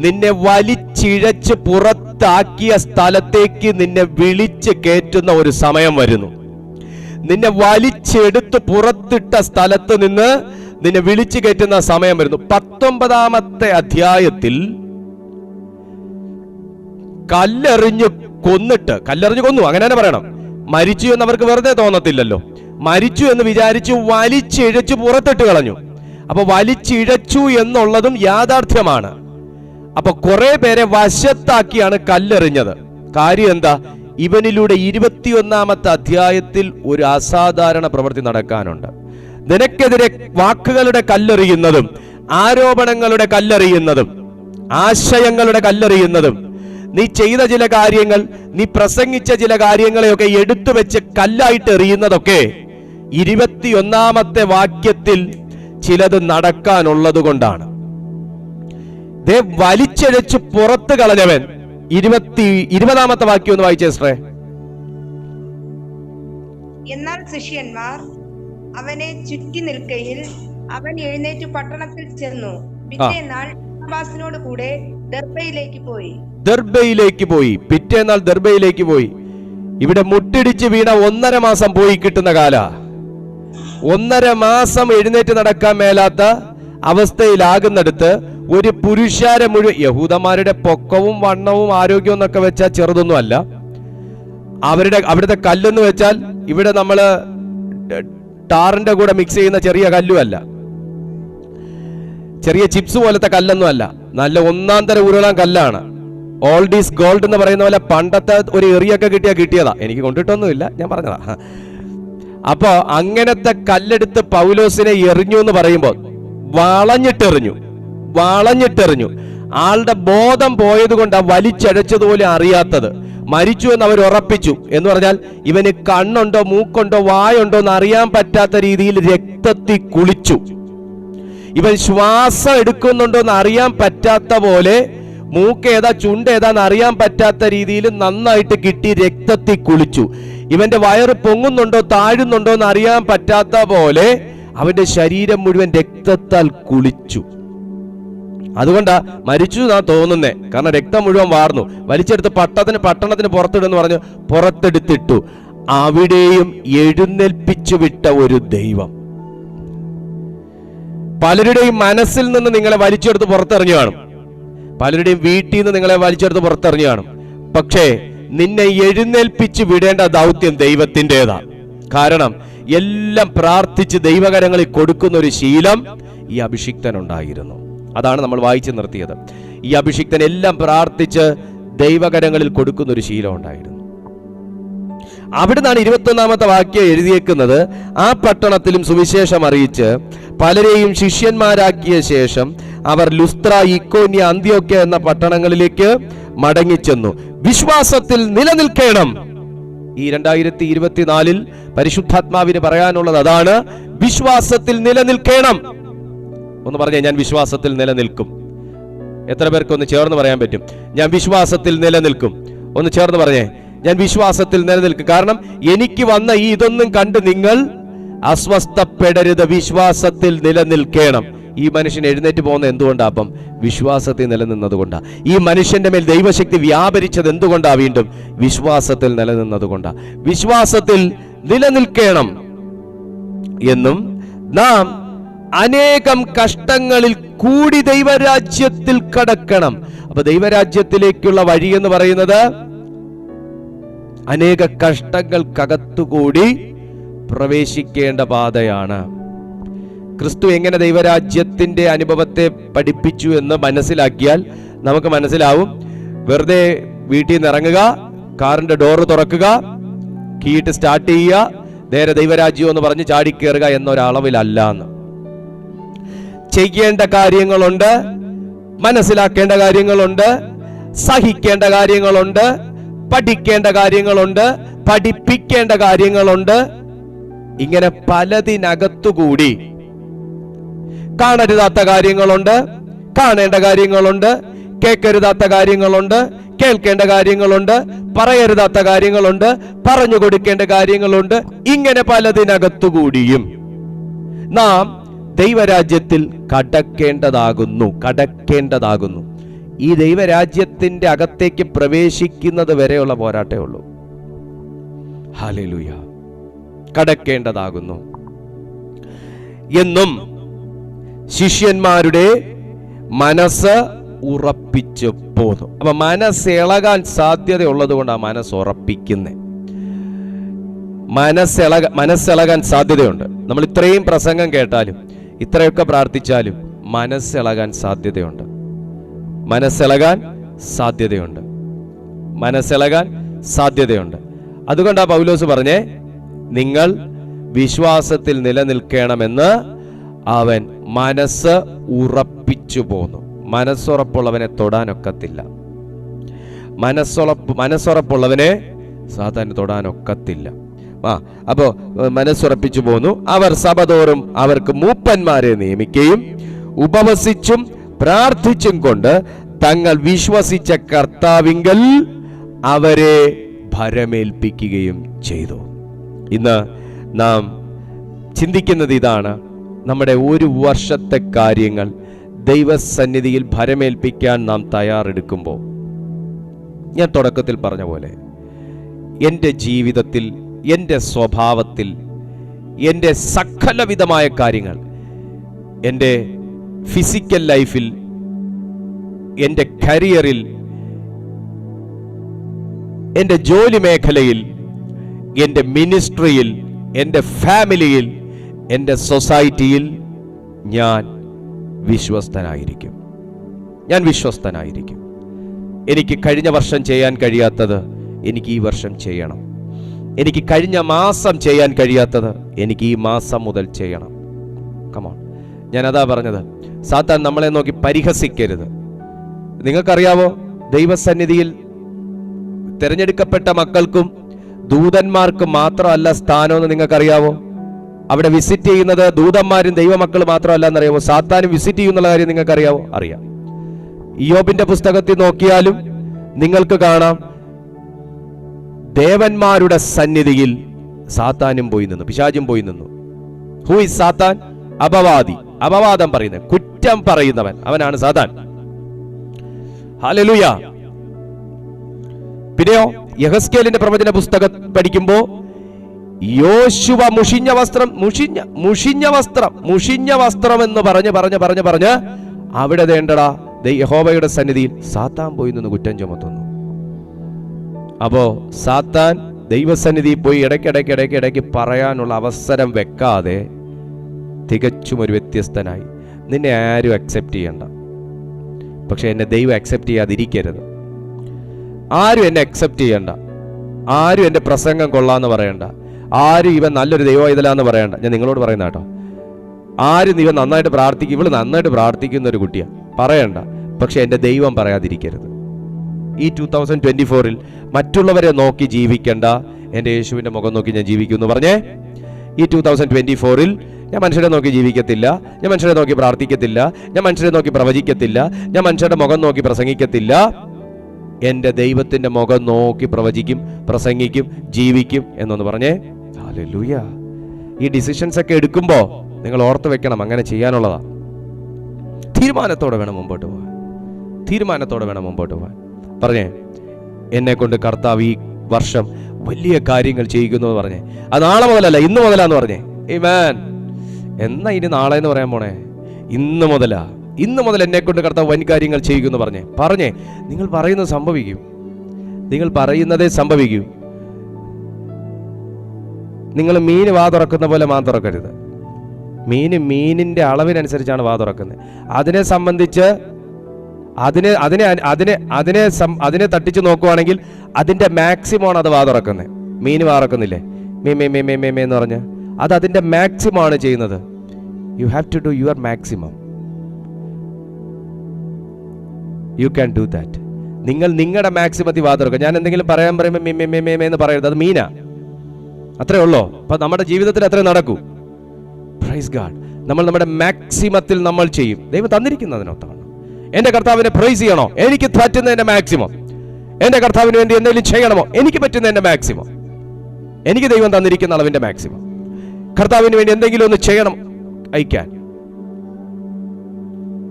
നിന്നെ വലിച്ചിഴച്ച് പുറത്താക്കിയ സ്ഥലത്തേക്ക് നിന്നെ വിളിച്ച് കയറ്റുന്ന ഒരു സമയം വരുന്നു. നിന്നെ വലിച്ചെടുത്ത് പുറത്തിട്ട സ്ഥലത്ത് നിന്ന് നിന്നെ വിളിച്ചു കയറ്റുന്ന സമയം വരുന്നു. 19-ാമത്തെ അധ്യായത്തിൽ കല്ലെറിഞ്ഞു കൊന്നു, അങ്ങനെ തന്നെ പറയണം. മരിച്ചു എന്ന് അവർക്ക് വെറുതെ തോന്നത്തില്ലല്ലോ. മരിച്ചു എന്ന് വിചാരിച്ച് വലിച്ചിഴച്ചു പുറത്തിട്ട് കളഞ്ഞു. അപ്പൊ വലിച്ചിഴച്ചു എന്നുള്ളതും യാഥാർത്ഥ്യമാണ്. അപ്പൊ കുറെ പേരെ വശത്താക്കിയാണ് കല്ലെറിഞ്ഞത്. കാര്യം എന്താ? ഇവനിലൂടെ 21-ാമത്തെ അധ്യായത്തിൽ ഒരു അസാധാരണ പ്രവൃത്തി നടക്കാനുണ്ട്. നിനക്കെതിരെ വാക്കുകളുടെ കല്ലെറിയുന്നതും ആരോപണങ്ങളുടെ കല്ലെറിയുന്നതും ആശയങ്ങളുടെ കല്ലെറിയുന്നതും നീ ചെയ്ത ചില കാര്യങ്ങൾ, നീ പ്രസംഗിച്ച ചില കാര്യങ്ങളെയൊക്കെ എടുത്തു വെച്ച് കല്ലായിട്ട് എറിയുന്നതൊക്കെ 21-ാമത്തെ വാക്യത്തിൽ ചിലത് നടക്കാനുള്ളത് കൊണ്ടാണ്. വലിച്ചഴച്ച് പുറത്ത് കളഞ്ഞവൻ 20-ാമത്തെ വാക്യം ഒന്ന് വായിച്ചേ സിസ്റ്ററെ. എന്നാൽ ശിഷ്യന്മാർ അവനെ ചുറ്റി നിൽക്കയിൽ അവൻ എഴുന്നേറ്റ് പട്ടണത്തിൽ ചെന്നു. പിറ്റേന്നാൾ ബർന്നബാസിനോട് കൂടെ ദർബയിലേക്ക് പോയി. പിറ്റേന്നാൾ ദർബയിലേക്ക് പോയി. ഇവിടെ മുട്ടിടിച്ച് വീണ 1.5 മാസം പോയി കിട്ടുന്ന കാല. 1.5 മാസം എഴുന്നേറ്റ് നടക്കാൻ മേലാത്ത അവസ്ഥയിലാകുന്നിടത്ത് ഒരു പുരുഷാരം മുഴുവൻ, യഹൂദന്മാരുടെ പൊക്കവും വണ്ണവും ആരോഗ്യവും എന്നൊക്കെ വെച്ചാൽ ചെറുതൊന്നും അല്ല. അവിടുത്തെ കല്ലെന്ന് വെച്ചാൽ ഇവിടെ നമ്മള് ടാറിന്റെ കൂടെ മിക്സ് ചെയ്യുന്ന ചെറിയ കല്ലുമല്ല, ചെറിയ ചിപ്സ് പോലത്തെ കല്ലൊന്നും അല്ല. നല്ല 1-ാം തരം ഉരുളാൻ കല്ലാണ്. ഓൾഡ് ഈസ് ഗോൾഡ് എന്ന് പറയുന്ന പോലെ പണ്ടത്തെ ഒരു എറിയൊക്കെ കിട്ടിയതാ. എനിക്ക് കൊണ്ടിട്ടൊന്നുമില്ല, ഞാൻ പറഞ്ഞതാ. അപ്പൊ അങ്ങനത്തെ കല്ലെടുത്ത് പൗലോസിനെ എറിഞ്ഞു എന്ന് പറയുമ്പോൾ വളഞ്ഞിട്ടെറിഞ്ഞു. ആളുടെ ബോധം പോയത് കൊണ്ട് വലിച്ചഴച്ചതുപോലെ അറിയാത്തത്. മരിച്ചു എന്ന് അവർ ഉറപ്പിച്ചു എന്ന് പറഞ്ഞാൽ ഇവന് കണ്ണുണ്ടോ മൂക്കുണ്ടോ വായുണ്ടോ എന്ന് അറിയാൻ പറ്റാത്ത രീതിയിൽ രക്തത്തിൽ കുളിച്ചു. ഇവൻ ശ്വാസം എടുക്കുന്നുണ്ടോ എന്ന് അറിയാൻ പറ്റാത്ത പോലെ, മൂക്ക് ഏതാ ചുണ്ട് ഏതാന്ന് അറിയാൻ പറ്റാത്ത രീതിയിൽ നന്നായിട്ട് കിട്ടി രക്തത്തിൽ കുളിച്ചു. ഇവന്റെ വയറ് പൊങ്ങുന്നുണ്ടോ താഴുന്നുണ്ടോ എന്ന് അറിയാൻ പറ്റാത്ത പോലെ അവന്റെ ശരീരം മുഴുവൻ രക്തത്താൽ കുളിച്ചു. അതുകൊണ്ടാ മരിച്ചു എന്നാ തോന്നുന്നേ, കാരണം രക്തം മുഴുവൻ വാർന്നു. വലിച്ചെടുത്ത് പട്ടണത്തിന് പുറത്തിടുന്ന് പറഞ്ഞു, പുറത്തെടുത്തിട്ടു. അവിടെയും എഴുന്നേൽപ്പിച്ചു വിട്ട ഒരു ദൈവം. പലരുടെയും മനസ്സിൽ നിന്ന് നിങ്ങളെ വലിച്ചെടുത്ത് പുറത്തെറിഞ്ഞു കാണും, പലരുടെയും വീട്ടിൽ നിന്ന് നിങ്ങളെ വലിച്ചെടുത്ത് പുറത്തെറിഞ്ഞു കാണും. പക്ഷേ നിന്നെ എഴുന്നേൽപ്പിച്ചു വിടേണ്ട ദൗത്യം ദൈവത്തിൻ്റെതാ. കാരണം എല്ലാം പ്രാർത്ഥിച്ച് ദൈവകരങ്ങളിൽ കൊടുക്കുന്ന ഒരു ശീലം ഈ അഭിഷിക്തനുണ്ടായിരുന്നു. അതാണ് നമ്മൾ വായിച്ചു നിർത്തിയത്. ഈ അഭിഷിക്തൻ എല്ലാം പ്രാർത്ഥിച്ച് ദൈവകരങ്ങളിൽ കൊടുക്കുന്ന ഒരു ശീലം ഉണ്ടായിരുന്നു. അവിടുന്നാണ് 21-ാമത്തെ വാക്യം എഴുതിയേക്കുന്നത്. ആ പട്ടണത്തിലും സുവിശേഷം അറിയിച്ച് പലരെയും ശിഷ്യന്മാരാക്കിയ ശേഷം അവർ ലുസ്ത്ര, ഇക്കോന്യ, അന്ത്യോക്യ എന്ന പട്ടണങ്ങളിലേക്ക് മടങ്ങിച്ചെന്നു. വിശ്വാസത്തിൽ നിലനിൽക്കണം. ഈ 2024 പരിശുദ്ധാത്മാവിന് പറയാനുള്ളത് അതാണ്. വിശ്വാസത്തിൽ നിലനിൽക്കണം. ഒന്ന് പറഞ്ഞേ, ഞാൻ വിശ്വാസത്തിൽ നിലനിൽക്കും. എത്ര പേർക്ക് ഒന്ന് ചേർന്ന് പറയാൻ പറ്റും? ഞാൻ വിശ്വാസത്തിൽ നിലനിൽക്കും. ഒന്ന് ചേർന്ന് പറഞ്ഞേ, ഞാൻ വിശ്വാസത്തിൽ നിലനിൽക്കും. കാരണം എനിക്ക് വന്ന ഈ ഇതൊന്നും കണ്ട് നിങ്ങൾ അസ്വസ്ഥപ്പെടരുത്, വിശ്വാസത്തിൽ നിലനിൽക്കണം. ഈ മനുഷ്യൻ എഴുന്നേറ്റ് പോകുന്ന എന്തുകൊണ്ടാ? അപ്പം വിശ്വാസത്തിൽ നിലനിന്നത് കൊണ്ടാ. ഈ മനുഷ്യന്റെ മേൽ ദൈവശക്തി വ്യാപരിച്ചത് എന്തുകൊണ്ടാ? വീണ്ടും വിശ്വാസത്തിൽ നിലനിന്നത് കൊണ്ടാ. വിശ്വാസത്തിൽ നിലനിൽക്കണം എന്നും നാം അനേകം കഷ്ടങ്ങളിൽ കൂടി ദൈവരാജ്യത്തിൽ കടക്കണം. അപ്പൊ ദൈവരാജ്യത്തിലേക്കുള്ള വഴി എന്ന് പറയുന്നത് അനേക കഷ്ടങ്ങൾക്കകത്തുകൂടി പ്രവേശിക്കേണ്ട പാതയാണ്. ക്രിസ്തു എങ്ങനെ ദൈവരാജ്യത്തിന്റെ അനുഭവത്തെ പഠിപ്പിച്ചു എന്ന് മനസ്സിലാക്കിയാൽ നമുക്ക് മനസ്സിലാവും. വെറുതെ വീട്ടിൽ നിന്ന് ഇറങ്ങുക, കാറിന്റെ ഡോറ് തുറക്കുക, കീട്ട് സ്റ്റാർട്ട് ചെയ്യുക, നേരെ ദൈവരാജ്യം എന്ന് പറഞ്ഞ് ചാടിക്കേറുക എന്നൊരളവിലല്ല എന്ന്. ചെയ്യേണ്ട കാര്യങ്ങളുണ്ട്, മനസ്സിലാക്കേണ്ട കാര്യങ്ങളുണ്ട്, സഹിക്കേണ്ട കാര്യങ്ങളുണ്ട്, പഠിക്കേണ്ട കാര്യങ്ങളുണ്ട്, പഠിപ്പിക്കേണ്ട കാര്യങ്ങളുണ്ട്. ഇങ്ങനെ പലതിനകത്തുകൂടി കാണരുതാത്ത കാര്യങ്ങളുണ്ട്, കാണേണ്ട കാര്യങ്ങളുണ്ട്, കേൾക്കരുതാത്ത കാര്യങ്ങളുണ്ട്, കേൾക്കേണ്ട കാര്യങ്ങളുണ്ട്, പറയരുതാത്ത കാര്യങ്ങളുണ്ട്, പറഞ്ഞു കൊടുക്കേണ്ട കാര്യങ്ങളുണ്ട്. ഇങ്ങനെ പലതിനകത്തുകൂടിയും നാം ദൈവരാജ്യത്തിൽ കടക്കേണ്ടതാകുന്നു. ഈ ദൈവരാജ്യത്തിന്റെ അകത്തേക്ക് പ്രവേശിക്കുന്നത് വരെയുള്ള പോരാട്ടേ ഉള്ളൂ. ഹല്ലേലൂയ. കടക്കേണ്ടതാകുന്നു എന്നും ശിഷ്യന്മാരുടെ മനസ്സ് ഉറപ്പിച്ചു പോന്നു. അപ്പൊ മനസ്സിളകാൻ സാധ്യതയുള്ളത് കൊണ്ടാണ് മനസ്സുറപ്പിക്കുന്നത്. മനസ്സിളകാൻ സാധ്യതയുണ്ട്. നമ്മൾ ഇത്രയും പ്രസംഗം കേട്ടാലും ഇത്രയൊക്കെ പ്രാർത്ഥിച്ചാലും മനസ്സിളകാൻ സാധ്യതയുണ്ട്. അതുകൊണ്ടാണ് പൗലോസ് പറഞ്ഞേ, നിങ്ങൾ വിശ്വാസത്തിൽ നിലനിൽക്കണമെന്ന് അവൻ മനസ്സ് ഉറപ്പിച്ചു പോന്നു. മനസ്സുറപ്പുള്ളവനെ തൊടാനൊക്കത്തില്ല. മനസ്സുറപ്പുള്ളവനെ സാത്താന് തൊടാനൊക്കത്തില്ല. അപ്പോ മനസ്സുറപ്പിച്ചു പോന്നു. അവർ സഭതോറും അവർക്ക് മൂപ്പന്മാരെ നിയമിക്കുകയും ഉപവസിച്ചും പ്രാർത്ഥിച്ചും കൊണ്ട് തങ്ങൾ വിശ്വസിച്ച കർത്താവിങ്കൽ അവരെ ഭരമേൽപ്പിക്കുകയും ചെയ്തു. ഇന്ന് നാം ചിന്തിക്കുന്നത് ഇതാണ്. നമ്മുടെ ഒരു വർഷത്തെ കാര്യങ്ങൾ ദൈവസന്നിധിയിൽ ഭരമേൽപ്പിക്കാൻ നാം തയ്യാറെടുക്കുമ്പോൾ, ഞാൻ തുടക്കത്തിൽ പറഞ്ഞ പോലെ, എൻ്റെ ജീവിതത്തിൽ, എൻ്റെ സ്വഭാവത്തിൽ, എൻ്റെ സകലവിധമായ കാര്യങ്ങൾ, എൻ്റെ ഫിസിക്കൽ ലൈഫിൽ, എൻ്റെ കരിയറിൽ, എൻ്റെ ജോലി മേഖലയിൽ, എൻ്റെ മിനിസ്ട്രിയിൽ, എൻ്റെ ഫാമിലിയിൽ, എൻ്റെ സൊസൈറ്റിയിൽ ഞാൻ വിശ്വസ്തനായിരിക്കും. എനിക്ക് കഴിഞ്ഞ വർഷം ചെയ്യാൻ കഴിയാത്തത് എനിക്ക് ഈ വർഷം ചെയ്യണം. എനിക്ക് കഴിഞ്ഞ മാസം ചെയ്യാൻ കഴിയാത്തത് എനിക്ക് ഈ മാസം മുതൽ ചെയ്യണം. കമോൺ, ഞാനതാ പറഞ്ഞത്. സാത്താൻ നമ്മളെ നോക്കി പരിഹസിക്കരുത്. നിങ്ങൾക്കറിയാവോ, ദൈവസന്നിധിയിൽ തിരഞ്ഞെടുക്കപ്പെട്ട മക്കൾക്കും ദൂതന്മാർക്കും മാത്രമല്ല സ്ഥാനമെന്ന് നിങ്ങൾക്കറിയാവോ? അവിടെ വിസിറ്റ് ചെയ്യുന്നത് ദൂതന്മാരും ദൈവമക്കൾ മാത്രമല്ല എന്നറിയാവോ? സാത്താനും വിസിറ്റ് ചെയ്യുന്നുള്ള കാര്യം നിങ്ങൾക്കറിയാവോ? അറിയാം. ഇയ്യോബിന്റെ പുസ്തകത്തിൽ നോക്കിയാലും നിങ്ങൾക്ക് കാണാം, ദേവന്മാരുടെ സന്നിധിയിൽ സാത്താനും പോയി നിന്നു, പിശാചും പോയി നിന്നു. ഹൂ ഈസ് സാത്താൻ? അപവാദി, അപവാദം പറയുന്നത്, കുറ്റം പറയുന്നവൻ, അവനാണ് സാത്താൻ. ഹല്ലേലൂയ. പിന്നെയോ യെഹെസ്കേലിന്റെ പ്രവചന പുസ്തകം പഠിക്കുമ്പോ യോശുവ മുഷിഞ്ഞ വസ്ത്രം എന്ന് പറഞ്ഞ് അവിടെ വേണ്ടടാ യഹോവയുടെ സന്നിധിയിൽ സാത്താൻ പോയി നിന്ന് കുറ്റം ചുമത്തുന്നു. അപ്പോ സാത്താൻ ദൈവസന്നിധിയിൽ പോയി ഇടയ്ക്കിടയ്ക്ക് പറയാനുള്ള അവസരം വെക്കാതെ തികച്ചും ഒരു വ്യത്യസ്തനായി, നിന്നെ ആരും അക്സെപ്റ്റ് ചെയ്യണ്ട, പക്ഷെ എന്നെ ദൈവം അക്സെപ്റ്റ് ചെയ്യാതിരിക്കരുത്. ആരും എന്നെ അക്സെപ്റ്റ് ചെയ്യണ്ട, ആരും എൻ്റെ പ്രസംഗം കൊള്ളാന്ന് പറയണ്ട, ആരും ഇവൻ നല്ലൊരു ദൈവം ഇതിലാന്ന് പറയണ്ട. ഞാൻ നിങ്ങളോട് പറയുന്ന കേട്ടോ, ആരും ഇവൻ നന്നായിട്ട് പ്രാർത്ഥിക്കും, ഇവള് നന്നായിട്ട് പ്രാർത്ഥിക്കുന്ന ഒരു കുട്ടിയാണ് പറയണ്ട, പക്ഷെ എൻ്റെ ദൈവം പറയാതിരിക്കരുത്. ഈ 2024 മറ്റുള്ളവരെ നോക്കി ജീവിക്കണ്ട, എൻ്റെ യേശുവിൻ്റെ മുഖം നോക്കി ഞാൻ ജീവിക്കുമെന്ന് പറഞ്ഞേ. ഈ 2024 ഞാൻ മനുഷ്യരെ നോക്കി ജീവിക്കത്തില്ല, ഞാൻ മനുഷ്യരെ നോക്കി പ്രാർത്ഥിക്കത്തില്ല, ഞാൻ മനുഷ്യരെ നോക്കി പ്രവചിക്കത്തില്ല, ഞാൻ മനുഷ്യരുടെ മുഖം നോക്കി പ്രസംഗിക്കത്തില്ല. എൻ്റെ ദൈവത്തിൻ്റെ മുഖം നോക്കി പ്രവചിക്കും, പ്രസംഗിക്കും, ജീവിക്കും എന്നൊന്ന് പറഞ്ഞേ. ഹല്ലേലൂയ. ഈ ഡിസിഷൻസ് ഒക്കെ എടുക്കുമ്പോൾ നിങ്ങൾ ഓർത്ത് വെക്കണം, അങ്ങനെ ചെയ്യാനുള്ളതാ. തീരുമാനത്തോടെ വേണം മുമ്പോട്ട് പോകാൻ. പറഞ്ഞേ, എന്നെ കൊണ്ട് കർത്താവ് ഈ വർഷം വലിയ കാര്യങ്ങൾ ചെയ്യിക്കുന്നു എന്ന് പറഞ്ഞേ. അത് നാളെ മുതലല്ല, ഇന്ന് മുതലാന്ന് പറഞ്ഞേ. ആമേൻ. എന്നാ ഇനി നാളെ എന്ന് പറയാൻ പോണേ? ഇന്ന് മുതൽ എന്നെ കൊണ്ട് കർത്താവ് വൻ കാര്യങ്ങൾ ചെയ്യുമെന്ന് പറഞ്ഞേ. നിങ്ങൾ പറയുന്നത് സംഭവിക്കും, നിങ്ങൾ പറയുന്നതേ സംഭവിക്കൂ. നിങ്ങൾ മീൻ വാ തുറക്കുന്ന പോലെ മാ തുറക്കരുത്. മീനിന്റെ അളവിനനുസരിച്ചാണ് വാ തുറക്കുന്നത്. അതിനെ സംബന്ധിച്ച് അതിനെ തട്ടിച്ച് നോക്കുവാണെങ്കിൽ അതിന്റെ മാക്സിമമാണ് അത് വാതുറക്കുന്നത്. മീൻ വാറക്കുന്നില്ലേ, മേ മേ മേ മേ മേ മേ എന്ന് പറഞ്ഞ് അത് അതിന്റെ മാക്സിമം ആണ് ചെയ്യുന്നത്. You have to do your maximum. You can do that. നിങ്ങൾ നിങ്ങളുടെ മാക്സിമത്തിൽ വാതുറക്കുക. ഞാൻ എന്തെങ്കിലും പറയുമ്പോൾ മേ മേ മേ മേ മേ എന്ന് പറയരുത്, അത് മീനാ, അത്രേ ഉള്ളോ. അപ്പൊ നമ്മുടെ ജീവിതത്തിൽ അത്രേ നടക്കൂ. Praise God. നമ്മൾ നമ്മുടെ മാക്സിമത്തിൽ നമ്മൾ ചെയ്യും. ദൈവം തന്നിരിക്കുന്നതിനൊത്താണ്. എന്റെ കർത്താവിനെ പ്രൈസ് ചെയ്യണോ? എനിക്ക് പറ്റുന്നതിന്റെ മാക്സിമം. എന്റെ കർത്താവിന് വേണ്ടി എന്തെങ്കിലും ചെയ്യണമോ? എനിക്ക് പറ്റുന്നതിന്റെ മാക്സിമം. എനിക്ക് ദൈവം തന്നിരിക്കുന്ന അളവിന്റെ മാക്സിമം. കർത്താവിന് വേണ്ടി എന്തെങ്കിലും ഒന്ന് ചെയ്യണം, അയക്കാൻ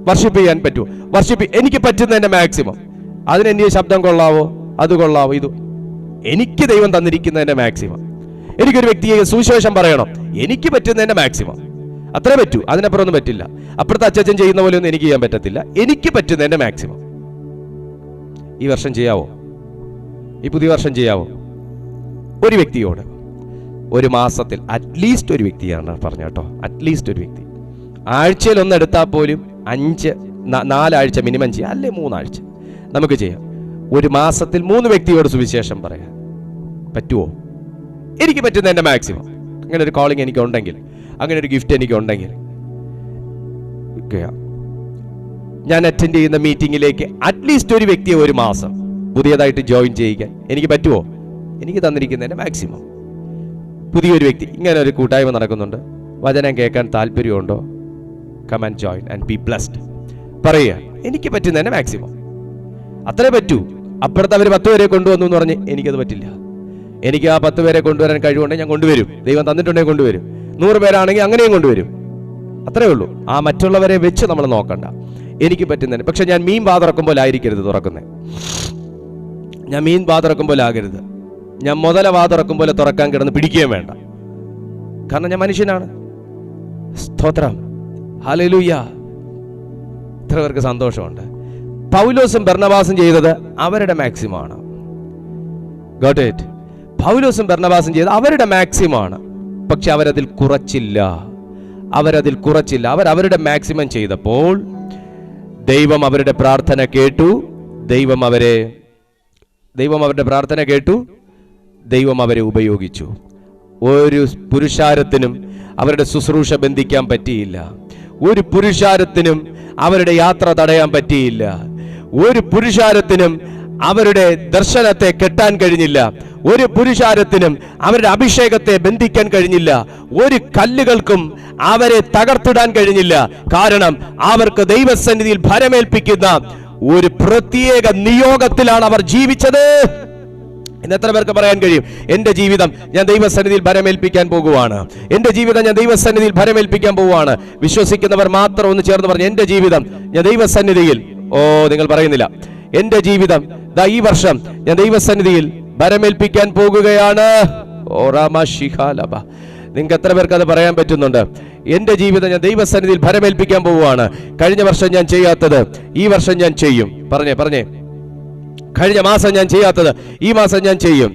വർഷിപ്പ് ചെയ്യാൻ പറ്റുമോ? വർഷിപ്പ് എനിക്ക് പറ്റുന്നതിന്റെ മാക്സിമം. അതിനെന്റെ ശബ്ദം കൊള്ളാവോ? അത് കൊള്ളാവോ? ഇത് എനിക്ക് ദൈവം തന്നിരിക്കുന്നതിന്റെ മാക്സിമം. എനിക്കൊരു വ്യക്തിയെ സുവിശേഷം പറയണം, എനിക്ക് പറ്റുന്നതിന്റെ മാക്സിമം. അത്രേ പറ്റൂ, അതിനപ്പുറം ഒന്നും പറ്റില്ല. അപ്പുറത്തെ അച്ഛൻ ചെയ്യുന്ന പോലെ ഒന്നും എനിക്ക് ചെയ്യാൻ പറ്റത്തില്ല. എനിക്ക് പറ്റുന്നതിന്റെ മാക്സിമം. ഈ വർഷം ചെയ്യാവോ? ഈ പുതിയ വർഷം ചെയ്യാവോ? ഒരു വ്യക്തിയോട് ഒരു മാസത്തിൽ അറ്റ്ലീസ്റ്റ് ഒരു വ്യക്തിയാണ് പറഞ്ഞ കേട്ടോ, അറ്റ്ലീസ്റ്റ് ഒരു വ്യക്തി. ആഴ്ചയിൽ ഒന്ന് എടുത്താൽ പോലും 4 ആഴ്ച മിനിമം ചെയ്യാം, അല്ലെ 3 ആഴ്ച നമുക്ക് ചെയ്യാം. ഒരു മാസത്തിൽ 3 വ്യക്തിയോട് സുവിശേഷം പറയാം. പറ്റുമോ? എനിക്ക് പറ്റുന്നതിന്റെ മാക്സിമം. അങ്ങനെ ഒരു കോളിംഗ് എനിക്ക് ഉണ്ടെങ്കിൽ, അങ്ങനെ ഒരു ഗിഫ്റ്റ് എനിക്ക് ഉണ്ടെങ്കിൽ, ഞാൻ അറ്റൻഡ് ചെയ്യുന്ന മീറ്റിംഗിലേക്ക് അറ്റ്ലീസ്റ്റ് ഒരു വ്യക്തിയെ ഒരു മാസം പുതിയതായിട്ട് ജോയിൻ ചെയ്യിക്കാൻ എനിക്ക് പറ്റുമോ? എനിക്ക് തന്നിരിക്കുന്നതിന്റെ മാക്സിമം. പുതിയൊരു വ്യക്തി, ഇങ്ങനെ ഒരു കൂട്ടായ്മ നടക്കുന്നുണ്ട്, വചനം കേൾക്കാൻ താല്പര്യമുണ്ടോ? Come and join and be blessed. പറയുക, എനിക്ക് പറ്റുന്നതിന്റെ മാക്സിമം. അത്രേ പറ്റൂ. അപ്പുറത്ത് അവർ 10 പേരെ കൊണ്ടുവന്നു എന്ന് പറഞ്ഞ് എനിക്കത് പറ്റില്ല. എനിക്ക് ആ 10 പേരെ കൊണ്ടുവരാൻ കഴിവുണ്ടെങ്കിൽ ഞാൻ കൊണ്ടുവരും. ദൈവം തന്നിട്ടുണ്ടെങ്കിൽ കൊണ്ടുവരും. 100 പേരാണെങ്കിൽ അങ്ങനെയും കൊണ്ടുവരും. അത്രേ ഉള്ളൂ. ആ മറ്റുള്ളവരെ വെച്ച് നമ്മൾ നോക്കണ്ട. എനിക്ക് പറ്റുന്നതിന്. പക്ഷെ ഞാൻ മീൻ വാതുറക്കുമ്പോൾ ആയിരിക്കരുത് തുറക്കുന്നത്. ഞാൻ മീൻ വാതുറക്കുമ്പോൾ ആകരുത്. ഞാൻ മുതല വാതുറക്കുമ്പോൾ തുറക്കാൻ കിടന്ന് പിടിക്കുകയും വേണ്ട. കാരണം ഞാൻ മനുഷ്യനാണ്. സ്തോത്രം, ഹല്ലേലൂയ. ഇത്ര പേർക്ക് സന്തോഷമുണ്ട്. പൗലോസും ബർന്നബാസും ചെയ്തത് അവരുടെ മാക്സിമമാണ്. Got it. പൗലോസും ബർന്നബാസും ചെയ്തത് അവരുടെ മാക്സിമമാണ്. പക്ഷെ അവരതിൽ കുറച്ചില്ല. അവർ അവരുടെ മാക്സിമം ചെയ്തപ്പോൾ ദൈവം അവരുടെ പ്രാർത്ഥന കേട്ടു. ദൈവം അവരുടെ പ്രാർത്ഥന കേട്ടു. ദൈവം അവരെ ഉപയോഗിച്ചു. ഒരു പുരുഷാരത്തിനും അവരുടെ ശുശ്രൂഷ ബന്ധിക്കാൻ പറ്റിയില്ല. ഒരു പുരുഷാരത്തിനും അവരുടെ യാത്ര തടയാൻ പറ്റിയില്ല. ഒരു പുരുഷാരത്തിനും അവരുടെ ദർശനത്തെ കെട്ടാൻ കഴിഞ്ഞില്ല. ഒരു പുരുഷാരത്തിനും അവരുടെ അഭിഷേകത്തെ ബന്ധിക്കാൻ കഴിഞ്ഞില്ല. ഒരു കല്ലുകൾക്കും അവരെ തകർത്തിടാൻ കഴിഞ്ഞില്ല. കാരണം അവർക്ക് ദൈവസന്നിധിയിൽ ഭരമേൽപ്പിക്കുന്ന ഒരു പ്രത്യേക നിയോഗത്തിലാണ് അവർ ജീവിച്ചത്. ഇന്ന് എത്ര പേർക്ക് പറയാൻ കഴിയും, എന്റെ ജീവിതം ഞാൻ ദൈവസന്നിധിയിൽ ഭരമേൽപ്പിക്കാൻ പോകുവാണ്, എന്റെ ജീവിതം ഞാൻ ദൈവസന്നിധിയിൽ ഭരമേൽപ്പിക്കാൻ പോവുകയാണ്. വിശ്വസിക്കുന്നവർ മാത്രം ഒന്ന് ചേർന്ന് പറഞ്ഞു, എന്റെ ജീവിതം ഞാൻ ദൈവസന്നിധിയിൽ. നിങ്ങൾ പറയുന്നില്ല. എന്റെ ജീവിതം ഈ വർഷം ഞാൻ ദൈവസന്നിധിയിൽ ഭരമേൽപ്പിക്കാൻ പോകുകയാണ്. നിങ്ങൾക്ക് എത്ര പേർക്ക് അത് പറയാൻ പറ്റുന്നുണ്ട്? എന്റെ ജീവിതം ഞാൻ ദൈവസന്നിധിയിൽ ഭരമേൽപ്പിക്കാൻ പോവുകയാണ്. കഴിഞ്ഞ വർഷം ഞാൻ ചെയ്യാത്തത് ഈ വർഷം ഞാൻ ചെയ്യും. പറഞ്ഞേ. കഴിഞ്ഞ മാസം ഞാൻ ചെയ്യാത്തത് ഈ മാസം ഞാൻ ചെയ്യും.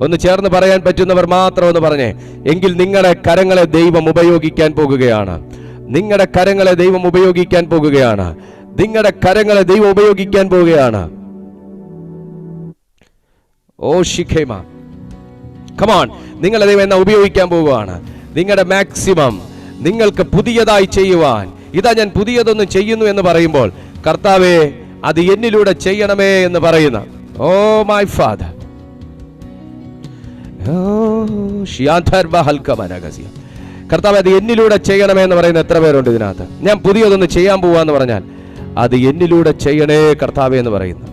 ഒന്ന് ചേർന്ന് പറയാൻ പറ്റുന്നവർ മാത്രം ഒന്ന് പറഞ്ഞേ. എങ്കിൽ നിങ്ങളുടെ കരങ്ങളെ ദൈവം ഉപയോഗിക്കാൻ പോകുകയാണ്. നിങ്ങളുടെ കരങ്ങളെ ദൈവം ഉപയോഗിക്കാൻ പോകുകയാണ്. നിങ്ങളുടെ കരങ്ങളെ ദൈവം ഉപയോഗിക്കാൻ പോവുകയാണ്. കമോൺ, നിങ്ങളെ ദൈവം എന്നെ ഉപയോഗിക്കാൻ പോവുകയാണ്. നിങ്ങളുടെ മാക്സിമം നിങ്ങൾക്ക് പുതിയതായി ചെയ്യുവാൻ. ഇതാ ഞാൻ പുതിയതൊന്നും ചെയ്യുന്നു എന്ന് പറയുമ്പോൾ, കർത്താവേ അത് എന്നിലൂടെ ചെയ്യണമേ എന്ന് പറയുന്ന മൈ ഫാദർ. കർത്താവേ അത് എന്നിലൂടെ ചെയ്യണമേ എന്ന് പറയുന്ന എത്ര പേരുണ്ട് ഇതിനകത്ത്? ഞാൻ പുതിയതൊന്ന് ചെയ്യാൻ പോവാന്ന് പറഞ്ഞാൽ അത് എന്നിലൂടെ ചെയ്യണേ കർത്താവേ എന്ന് പറയുന്നു.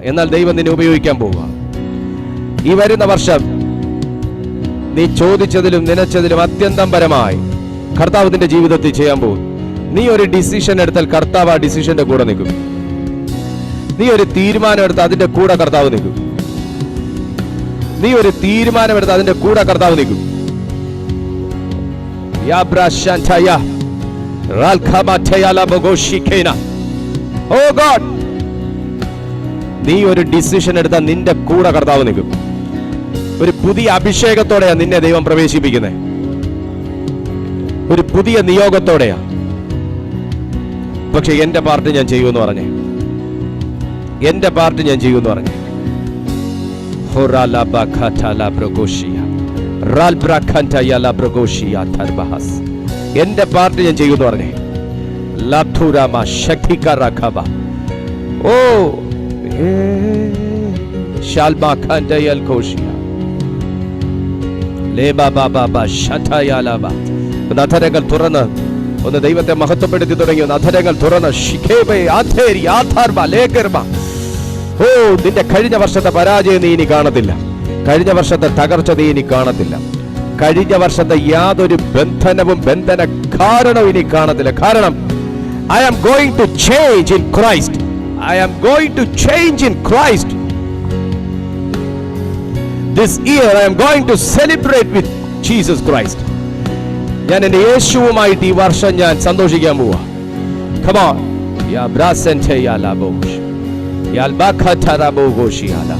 എന്നാൽ ദൈവം നിന്നെ ഉപയോഗിക്കാൻ പോവുക. ഈ വരുന്ന വർഷം നീ ചോദിച്ചതിലും നനച്ചതിലും അത്യന്തം പരമായി കർത്താവ് നിന്റെ ജീവിതത്തിൽ ചെയ്യാൻ പോകും. നീ ഒരു ഡിസിഷൻ എടുത്താൽ കർത്താവ് ആ ഡിസിഷന്റെ കൂടെ നിൽക്കും. നീ ഒരു തീരുമാനം എടുത്താൽ അതിന്റെ കൂടെ കർത്താവ് നിൽക്കും. നീ ഒരു തീരുമാനം എടുത്താൽ അതിന്റെ കൂടെ കർത്താവ് നിൽക്കും. Oh God, നീ ഒരു ഡിസിഷൻ എടുത്താൽ നിന്റെ കൂടെ കർത്താവ് നിൽക്കും. ഒരു പുതിയ അഭിഷേകത്തോടെയാ നിന്നെ ദൈവം പ്രവേശിപ്പിക്കുന്നത്. ഒരു പുതിയ നിയോഗത്തോടെയാ. പക്ഷെ എന്റെ പാർട്ട് ഞാൻ ചെയ്യുമെന്ന് പറഞ്ഞേ, എന്റെ പാർട്ട് ഞാൻ ചെയ്യുമെന്ന് പറഞ്ഞേ. എന്റെ പാർട്ട് ഞാൻ ചെയ്യുമെന്ന് പറഞ്ഞേ. ഓ അധരങ്ങൾ തുറന്ന് ഒന്ന് ദൈവത്തെ മഹത്വപ്പെടുത്തി തുടങ്ങി. അധരങ്ങൾ തുറന്ന് ഓ, നിന്റെ കഴിഞ്ഞ വർഷത്തെ പരാജയം നീ ഇനി കാണത്തില്ല. കഴിഞ്ഞ വർഷത്തെ തകർച്ച നീ ഇനി കാണത്തില്ല. കഴിഞ്ഞ വർഷത്തെ യാതൊരു ബന്ധന കാരണവും ഇനി കാണത്തില്ല. കാരണം I am going to change in Christ. I am going to change in Christ. This year I am going to celebrate with Jesus Christ. ഞാൻ എൻ്റെ യേശുവുമായിട്ട് ഈ വർഷം ഞാൻ സന്തോഷിക്കാൻ പോവാ. Come on. Ya brasente ya la bosh. Ya albakatara bogoshiala.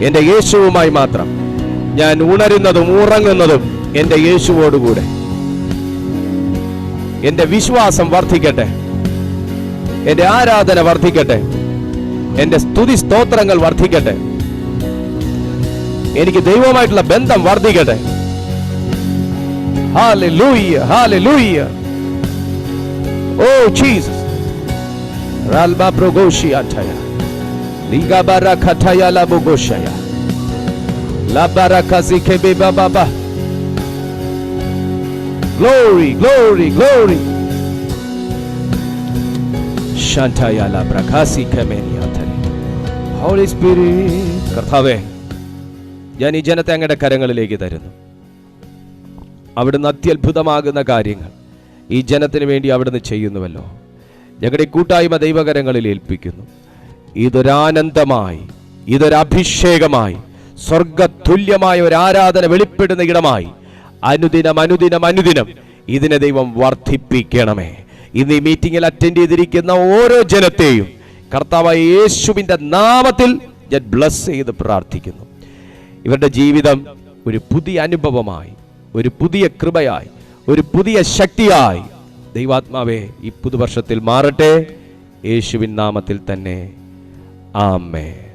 എൻ്റെ യേശുവുമായി മാത്രം ഞാൻ ഉണരുന്നതും ഉറങ്ങുന്നതും എൻ്റെ യേശുവോടുകൂടെ. എൻ്റെ വിശ്വാസം വർദ്ധിക്കട്ടെ, എൻ്റെ ആരാധന വർദ്ധിക്കട്ടെ, എൻ്റെ സ്തുതി സ്തോത്രങ്ങൾ വർദ്ധിക്കട്ടെ, എനിക്ക് ദൈവവുമായിട്ടുള്ള ബന്ധം വർദ്ധിക്കട്ടെ. Hallelujah, hallelujah. Oh Jesus. റൽബ പ്രഗോഷിയാതയ ലിഗബറകതയ ലബോഗോഷയ ലബറകസികെബെ ബാബാ. Glory, glory, glory. Shantaya la brakasi kameniatani. Holy Spirit. കർത്താവേ, ഞാൻ ഈ ജനത്തെ അങ്ങയുടെ കരങ്ങളിലേക്ക് തരുന്നു. അവിടുന്ന് അത്യത്ഭുതമാകുന്ന കാര്യങ്ങൾ ഈ ജനത്തിന് വേണ്ടി അവിടുന്ന് ചെയ്യുന്നുവല്ലോ. ഞങ്ങളുടെ കൂട്ടായ്മ ദൈവകരങ്ങളിൽ ഏൽപ്പിക്കുന്നു. ഇതൊരാനന്ദമായി, ഇതൊരഭിഷേകമായി, സ്വർഗതുല്യമായ ഒരു ആരാധന വെളിപ്പെടുന്ന ഇടമായി അനുദിനം അനുദിനം അനുദിനം ഇതിനെ ദൈവം വർദ്ധിപ്പിക്കണമേ. ഇന്ന് ഈ മീറ്റിംഗിൽ അറ്റൻഡ് ചെയ്തിരിക്കുന്ന ഓരോ ജനത്തെയും കർത്താവായ യേശുവിൻ്റെ നാമത്തിൽ ഞാൻ ബ്ലസ് ചെയ്ത് പ്രാർത്ഥിക്കുന്നു. ഇവരുടെ ജീവിതം ഒരു പുതിയ അനുഭവമായി, ഒരു പുതിയ കൃപയായി, ഒരു പുതിയ ശക്തിയായി ദൈവാത്മാവേ ഈ പുതുവർഷത്തിൽ മാറട്ടെ. യേശുവിൻ നാമത്തിൽ തന്നെ ആമേൻ.